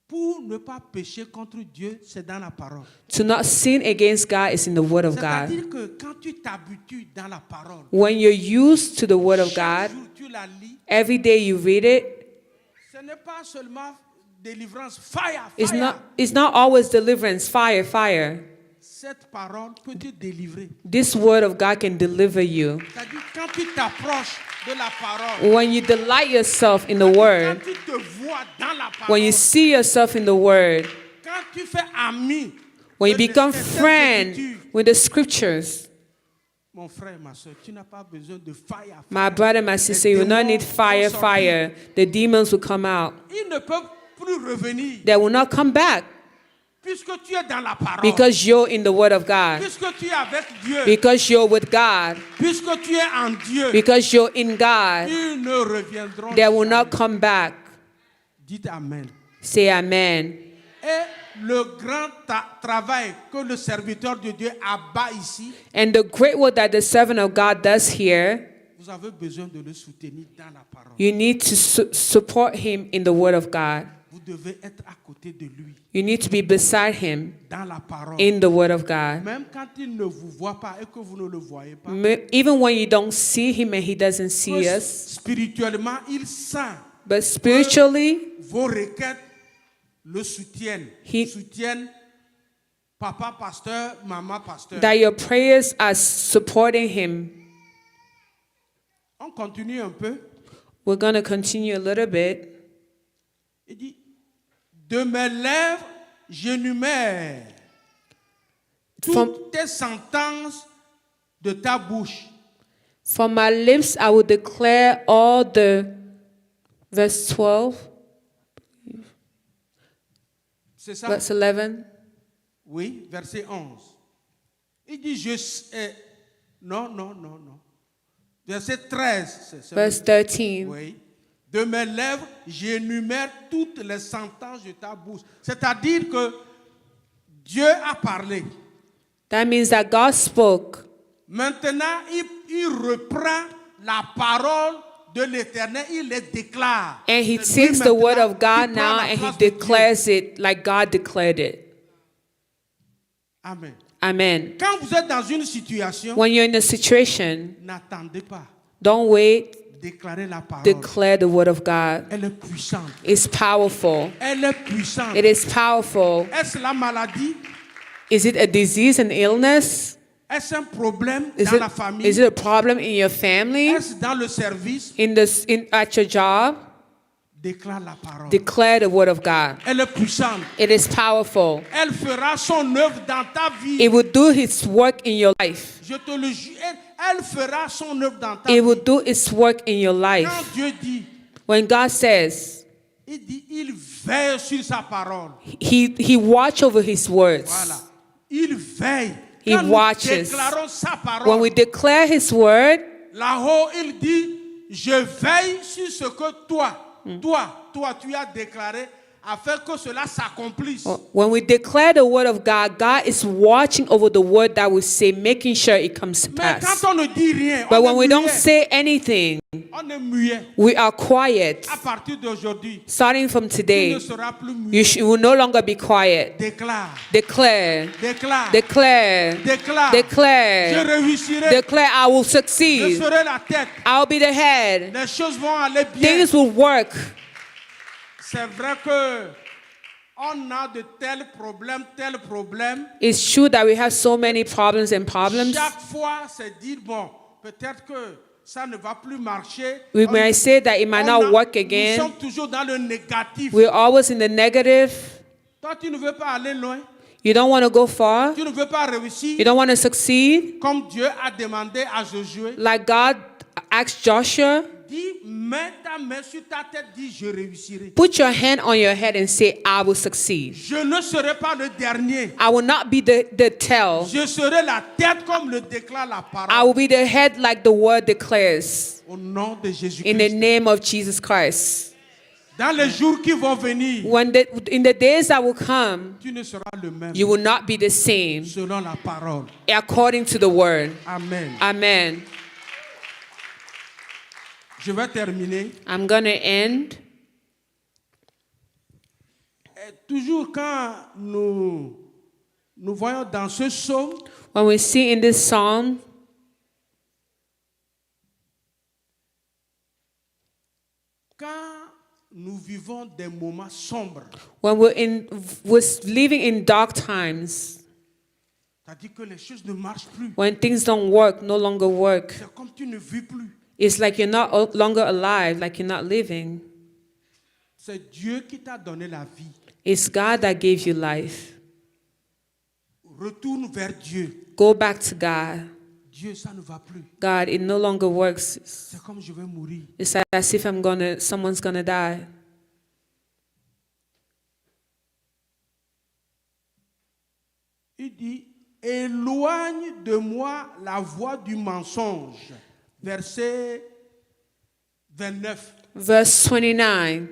S3: Pour ne pas pécher contre Dieu, c'est dans la parole.
S1: To not sin against God is in the word of God.
S3: C'est-à-dire que quand tu t'habitues dans la parole,
S1: When you're used to the word of
S3: chaque
S1: God,
S3: jour tu la lis,
S1: every day you read it,
S3: ce n'est pas seulement délivrance, fire.
S1: it's not always deliverance, fire.
S3: Cette parole peut te délivrer.
S1: This word of God can deliver you.
S3: C'est-à-dire quand tu t'approches de la parole,
S1: When you delight yourself in the
S3: quand
S1: word,
S3: tu te vois dans la
S1: when
S3: parole,
S1: you see yourself in the word,
S3: quand tu fais ami,
S1: when you
S3: de
S1: become
S3: certaines
S1: friend
S3: écritures,
S1: with the scriptures,
S3: mon frère, ma soeur, tu n'as pas besoin de fire.
S1: my brother, my sister, you will not need fire. The demons will come out.
S3: Ils ne peuvent plus revenir
S1: They will not come back
S3: puisque tu es dans la parole.
S1: because you're in the word of God,
S3: Puisque tu es avec Dieu.
S1: because you're with God,
S3: Puisque tu es en Dieu.
S1: because you're in God.
S3: Ils ne reviendront
S1: They will not
S3: jamais.
S1: come back.
S3: Dites Amen.
S1: Say amen.
S3: Et le grand travail que le serviteur de Dieu abat ici,
S1: And the great work that the servant of God does here,
S3: vous avez besoin de le soutenir dans la parole.
S1: you need to support him in the word of God.
S3: Vous devez être à côté de lui
S1: You need to be beside him
S3: dans la parole.
S1: in the word of God.
S3: Même quand il ne vous voit pas et que vous ne le voyez pas,
S1: Even when you don't see him and he doesn't see
S3: que
S1: us,
S3: spirituellement, il sent
S1: but spiritually,
S3: vos requêtes le soutiennent.
S1: He-
S3: Soutiennent papa pasteur, maman pasteur.
S1: that your prayers are supporting him.
S3: On continue un peu.
S1: We're going to continue a little bit.
S3: Il dit, de mes lèvres, j'énumère
S1: From,
S3: toutes tes sentences de ta bouche.
S1: from my lips, I will declare all the, verse 12,
S3: C'est ça?
S1: verse 11.
S3: Oui, verset 11. Il dit, non. Verset 13.
S1: Verse 13.
S3: Oui. de mes lèvres, j'énumère toutes les sentences de ta bouche. C'est-à-dire que Dieu a parlé.
S1: That means that God spoke.
S3: Maintenant, il reprend la parole de l'Éternel, il les déclare.
S1: And he
S3: C'est lui
S1: takes the word
S3: maintenant
S1: of God
S3: qui prend
S1: now
S3: la
S1: and he
S3: place de Dieu.
S1: declares it like God declared it.
S3: Amen.
S1: Amen.
S3: Quand vous êtes dans une situation,
S1: When you're in a situation,
S3: n'attendez pas.
S1: don't wait.
S3: Déclarez la parole.
S1: Declare the word of God.
S3: Elle est puissante.
S1: It's powerful.
S3: Elle est puissante.
S1: It is powerful.
S3: Est-ce la maladie?
S1: Is it a disease, an illness?
S3: Est-ce un problème
S1: Is
S3: dans
S1: it,
S3: la famille?
S1: is it a problem in your family?
S3: Est-ce dans le service?
S1: At your job?
S3: Déclare la parole.
S1: Declare the word of God.
S3: Elle est puissante.
S1: It is powerful.
S3: Elle fera son œuvre dans ta vie.
S1: It will do his work in your life.
S3: Je te le jure, elle fera son œuvre dans ta
S1: It will
S3: vie.
S1: do its work in your
S3: Quand
S1: life.
S3: Dieu dit,
S1: When God says,
S3: il dit, il veille sur sa parole.
S1: he watch over his words.
S3: Voilà. Il veille.
S1: He
S3: Quand nous
S1: watches.
S3: déclarons sa
S1: When
S3: parole,
S1: we declare his word,
S3: là-haut, il dit, je veille sur ce que toi, tu as déclaré afin que cela s'accomplisse.
S1: when we declare the word of God, God is watching over the word that we say, making sure it comes to
S3: Mais
S1: pass.
S3: quand on ne dit rien,
S1: But
S3: on
S1: when we
S3: est
S1: don't
S3: muet.
S1: say anything,
S3: On est muet.
S1: we are quiet.
S3: À partir d'aujourd'hui,
S1: Starting from
S3: tu
S1: today,
S3: ne seras plus
S1: you
S3: muet.
S1: will no longer be quiet.
S3: Déclare,
S1: Declare,
S3: déclare,
S1: declare,
S3: déclare. Je
S1: declare,
S3: réussirai.
S1: declare, I will
S3: Je
S1: succeed.
S3: serai la tête.
S1: I'll be the head.
S3: Les choses vont aller bien.
S1: Things will work.
S3: C'est vrai que on a de tels problèmes.
S1: It's true that we have so many problems and problems.
S3: Chaque fois, c'est dire, bon, peut-être que ça ne va plus marcher.
S1: We may say that it might not work again.
S3: Nous sommes toujours dans le négatif.
S1: We're always in the negative.
S3: Toi, tu ne veux pas aller loin.
S1: You don't want to go far.
S3: Tu ne veux pas réussir.
S1: You don't want to succeed.
S3: Comme Dieu a demandé à Josué.
S1: Like God asked Joshua,
S3: Dis, mets ta main sur ta tête, dis, je réussirai.
S1: put your hand on your head and say, I will succeed.
S3: Je ne serai pas le dernier.
S1: I will not be the tail.
S3: Je serai la tête comme le déclare la
S1: I
S3: parole.
S1: will be the head like the word declares.
S3: Au nom de
S1: In the
S3: Jésus-Christ.
S1: name of Jesus Christ.
S3: Dans les jours qui vont venir,
S1: In the days that will come,
S3: tu ne seras le même.
S1: you will not be the same
S3: Selon la parole.
S1: according to the word.
S3: Amen.
S1: Amen.
S3: Je vais terminer.
S1: I'm going to end.
S3: Et toujours quand nous voyons dans ce psaume,
S1: When we see in this psalm,
S3: quand nous vivons des moments sombres,
S1: when we're living in dark times,
S3: c'est-à-dire que les choses ne marchent plus.
S1: when things don't work, no longer work,
S3: C'est comme tu ne vis plus.
S1: it's like you're not longer alive, like you're not living.
S3: C'est Dieu qui t'a donné la vie.
S1: It's God that gave you life.
S3: Retourne vers Dieu.
S1: Go back to God.
S3: Dieu, ça ne va plus.
S1: God, it no longer works.
S3: C'est comme je vais mourir.
S1: It's as if someone's gonna die.
S3: Il dit, éloigne de moi la voix du mensonge. Verset 29.
S1: Verse 29.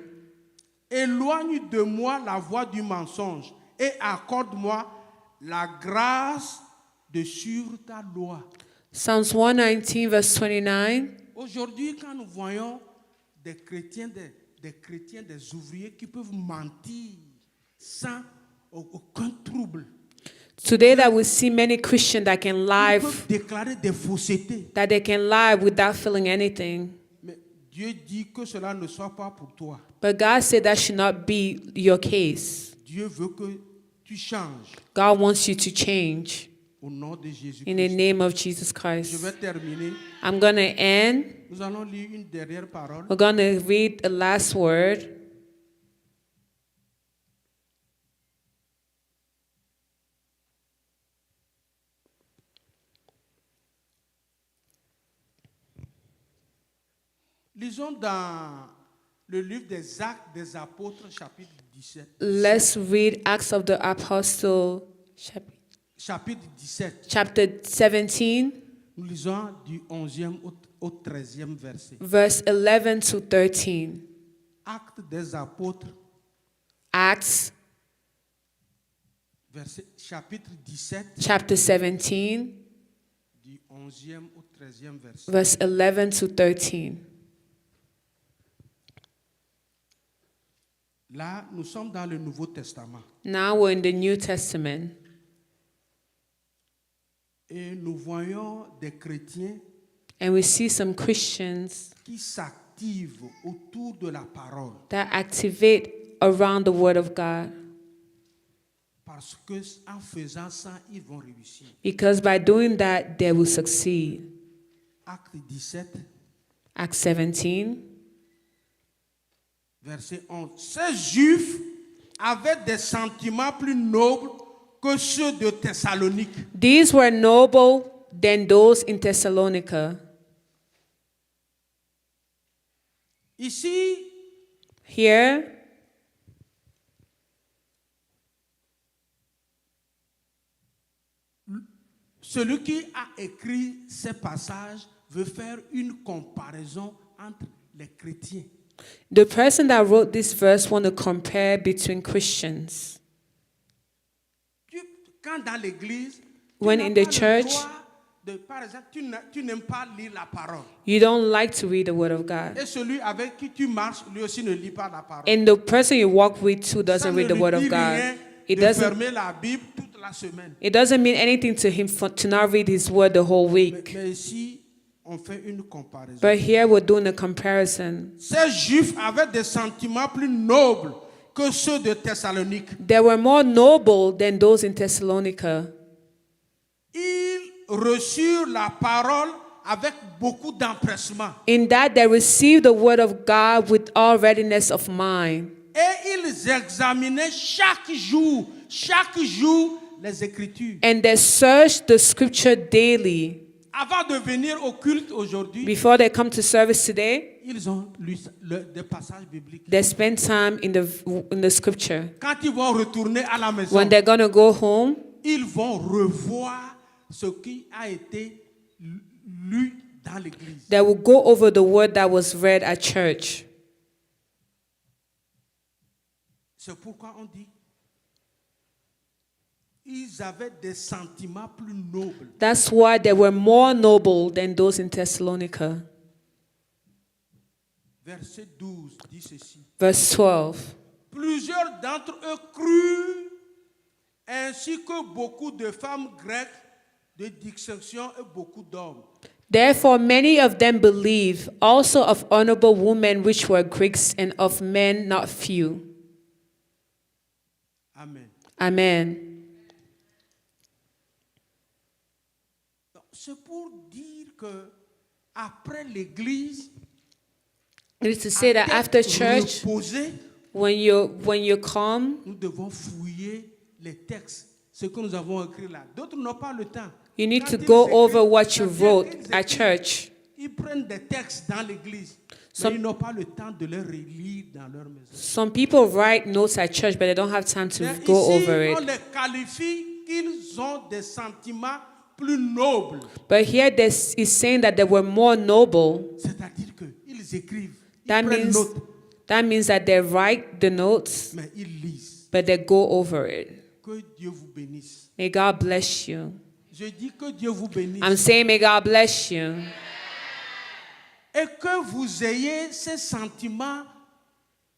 S3: Éloigne de moi la voix du mensonge et accorde-moi la grâce de suivre ta loi.
S1: Psalms 119, verse 29.
S3: Aujourd'hui, quand nous voyons des chrétiens, des ouvriers qui peuvent mentir sans aucun trouble,
S1: Today that we see many Christians that can
S3: ils
S1: lie,
S3: peuvent déclarer des faussetés.
S1: that they can lie without feeling anything.
S3: Mais Dieu dit que cela ne soit pas pour toi.
S1: But God said that should not be your case.
S3: Dieu veut que tu changes
S1: God wants you to change
S3: au nom de Jésus-Christ.
S1: in the name of Jesus
S3: Je
S1: Christ.
S3: vais terminer.
S1: I'm going to end.
S3: Nous allons lire une dernière parole.
S1: We're going to read the last word.
S3: Lisons dans le livre des Actes des Apôtres, chapitre 17.
S1: Let's read Acts of the Apostle,
S3: Chapitre 17.
S1: chapter 17,
S3: Nous lisons du 11e au 13e verset.
S1: verse 11 to 13.
S3: Actes des apôtres,
S1: Acts
S3: chapitre 17,
S1: chapter 17,
S3: du 11e au 13e verset.
S1: verse 11 to 13.
S3: Là, nous sommes dans le Nouveau Testament.
S1: Now we're in the New Testament,
S3: Et nous voyons des chrétiens
S1: and we see some Christians
S3: qui s'activent autour de la parole.
S1: that activate around the Word of God,
S3: Parce que en faisant ça, ils vont réussir.
S1: because by doing that, they will succeed.
S3: Acte 17,
S1: Acts 17,
S3: verset 11. Ces Juifs avaient des sentiments plus nobles que ceux de Thessalonique.
S1: these were noble than those in Thessalonica.
S3: Ici,
S1: Here,
S3: celui qui a écrit ces passages veut faire une comparaison entre les chrétiens.
S1: the person that wrote this verse want to compare between Christians.
S3: Quand dans l'église,
S1: When
S3: tu
S1: in
S3: n'as
S1: the
S3: pas le
S1: church,
S3: droit par exemple, tu n'aimes pas lire la parole.
S1: You don't like to read the Word of God.
S3: Et celui avec qui tu marches, lui aussi ne lit pas la parole.
S1: And the person you walk with who
S3: Ça
S1: doesn't
S3: ne
S1: read the
S3: lui
S1: Word
S3: dit
S1: of God,
S3: rien
S1: it
S3: de
S1: doesn't,
S3: fermer la Bible toute la semaine.
S1: it doesn't mean anything to him to not read his Word the whole week.
S3: Mais ici, on fait une comparaison.
S1: But here we're doing a comparison.
S3: Ces Juifs avaient des sentiments plus nobles que ceux de Thessalonique.
S1: They were more noble than those in Thessalonica.
S3: Ils reçurent la parole avec beaucoup d'empressement.
S1: In that they received the Word of God with all readiness of mind.
S3: Et ils examinaient chaque jour les Écritures.
S1: And they searched the Scripture daily.
S3: Avant de venir au culte aujourd'hui,
S1: Before they come to service today,
S3: ils ont lu des passages bibliques.
S1: they spend time in the Scripture.
S3: Quand ils vont retourner à la maison,
S1: When they're going to go home,
S3: ils vont revoir ce qui a été lu dans l'église.
S1: they will go over the word that was read at church.
S3: C'est pourquoi on dit ils avaient des sentiments plus nobles.
S1: That's why they were more noble than those in Thessalonica.
S3: Verset 12 dit ceci.
S1: Verse 12.
S3: Plusieurs d'entre eux crurent, ainsi que beaucoup de femmes grecques de distinction et beaucoup d'hommes.
S1: Therefore, many of them believe, also of honorable women which were Greeks, and of men not few.
S3: Amen.
S1: Amen.
S3: Donc, c'est pour dire que après l'église,
S1: It is to say that
S3: à
S1: after
S3: tête
S1: church,
S3: reposée,
S1: when you come,
S3: nous devons fouiller les textes, ce que nous avons écrit là. D'autres n'ont pas le temps.
S1: you need
S3: Quand
S1: to
S3: ils
S1: go
S3: écrivent,
S1: over what
S3: c'est
S1: you
S3: bien
S1: wrote
S3: qu'ils
S1: at
S3: écrivent.
S1: church.
S3: Ils prennent des textes dans l'église,
S1: Some-
S3: mais ils n'ont pas le temps de les relire dans leur maison.
S1: Some people write notes at church, but they don't have time to
S3: Mais
S1: go
S3: ici,
S1: over
S3: on
S1: it.
S3: les qualifie qu'ils ont des sentiments plus nobles.
S1: But here this is saying that they were more noble.
S3: C'est-à-dire qu'ils écrivent, ils
S1: That
S3: prennent
S1: means
S3: note,
S1: that they write the notes,
S3: mais ils lisent.
S1: but they go over it.
S3: Que Dieu vous bénisse.
S1: May God bless you.
S3: Je dis que Dieu vous bénisse.
S1: I'm saying may God bless you.
S3: Et que vous ayez ces sentiments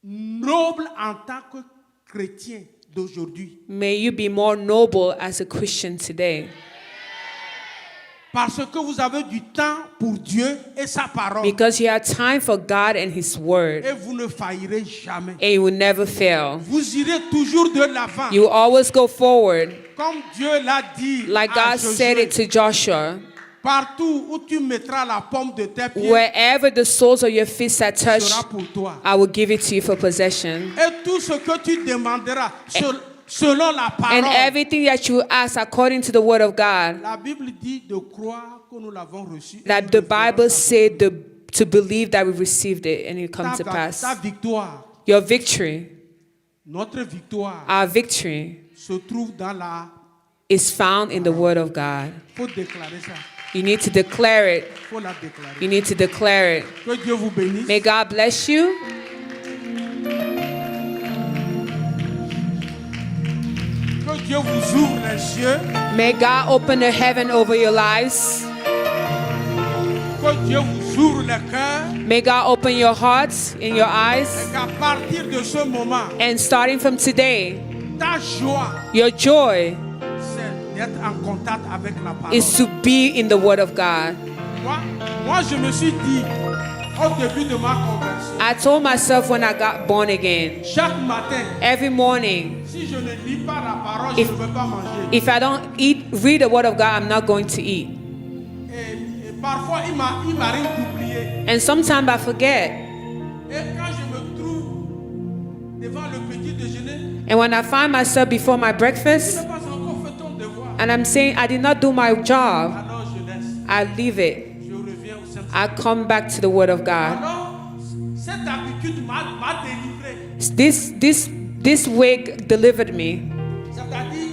S3: nobles en tant que chrétien d'aujourd'hui.
S1: May you be more noble as a Christian today.
S3: Parce que vous avez du temps pour Dieu et sa parole.
S1: Because you have time for God and His Word.
S3: Et vous ne faillirez jamais.
S1: And you will never fail.
S3: Vous irez toujours de l'avant.
S1: You will always go forward.
S3: Comme Dieu l'a dit
S1: Like
S3: à
S1: God said
S3: Josué.
S1: it to Joshua.
S3: Partout où tu mettras la paume de tes pieds,
S1: Wherever the soles of your feet are touched,
S3: sera pour toi.
S1: I will give it to you for possession.
S3: Et tout ce que tu demanderas selon la parole.
S1: And everything that you ask according to the Word of God,
S3: La Bible dit de croire que nous l'avons reçu. et
S1: that
S3: nous
S1: the
S3: le ferons
S1: Bible
S3: s'accomplir.
S1: said to believe that we received it and it comes to pass.
S3: Ta victoire,
S1: Your victory,
S3: notre victoire,
S1: our victory,
S3: se trouve dans la...
S1: is found in the Word of God.
S3: Il faut déclarer ça.
S1: You need to declare it.
S3: Il faut la déclarer.
S1: You need to declare it.
S3: Que Dieu vous bénisse.
S1: May God bless you.
S3: Que Dieu vous ouvre les cieux.
S1: May God open the heaven over your lives.
S3: Que Dieu vous ouvre les cœurs.
S1: May God open your hearts and your eyes.
S3: Et qu'à partir de ce moment,
S1: And starting from today,
S3: ta joie,
S1: your joy
S3: c'est d'être en contact avec la parole.
S1: is to be in the Word of God.
S3: Moi, je me suis dit, au début de ma conversion,
S1: I told myself when I got born again,
S3: chaque matin,
S1: every morning,
S3: si je ne lis pas la parole,
S1: If-
S3: je ne veux pas manger.
S1: if I don't read the Word of God, I'm not going to eat.
S3: Et parfois, il m'arrive d'oublier.
S1: And sometimes I forget.
S3: Et quand je me trouve devant le petit déjeuner,
S1: And when I find myself before my
S3: tu
S1: breakfast,
S3: n'as pas encore fait ton devoir.
S1: and I'm saying I did not do my job,
S3: Alors je laisse,
S1: I leave it.
S3: je reviens au Saint-Esprit.
S1: I come back to the Word of God.
S3: Alors, cette habitude m'a délivré.
S1: This way delivered me.
S3: C'est-à-dire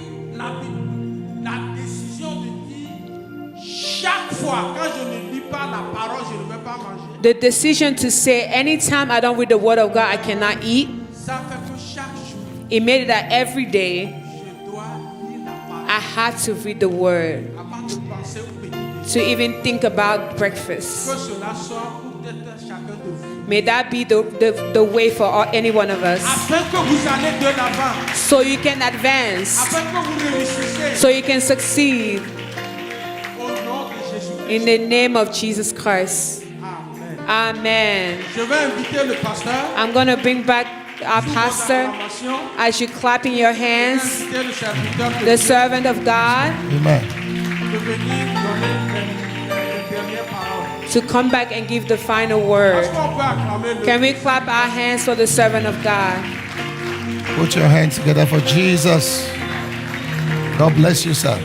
S3: la décision de dire chaque fois quand je ne lis pas la parole, je ne vais pas manger.
S1: The decision to say anytime I don't read the Word of God, I cannot eat.
S3: Ça fait que chaque jour,
S1: It made it that every day
S3: je dois lire la parole
S1: I had to read the Word
S3: avant de penser au petit déjeuner.
S1: to even think about
S3: Que
S1: breakfast.
S3: cela soit pour peut-être chacun de vous.
S1: May that be the way for any one of us.
S3: Afin que vous allez de l'avant.
S1: So you can advance,
S3: Afin que vous réussissez.
S1: so you can succeed
S3: Au nom de Jésus.
S1: in the name of Jesus Christ.
S3: Amen.
S1: Amen.
S3: Je vais inviter le pasteur.
S1: I'm going to bring back our
S3: Sous vos
S1: pastor
S3: acclamations,
S1: as you clap in your hands,
S3: inviter le serviteur de
S1: the
S3: Dieu
S1: servant of God,
S2: Amen.
S3: de venir donner les dernières paroles.
S1: to come back and give the final
S3: Est-ce
S1: word.
S3: qu'on peut acclamer le
S1: Can we clap our hands for the servant of God?
S2: Put your hands together for Jesus. God bless you, sir.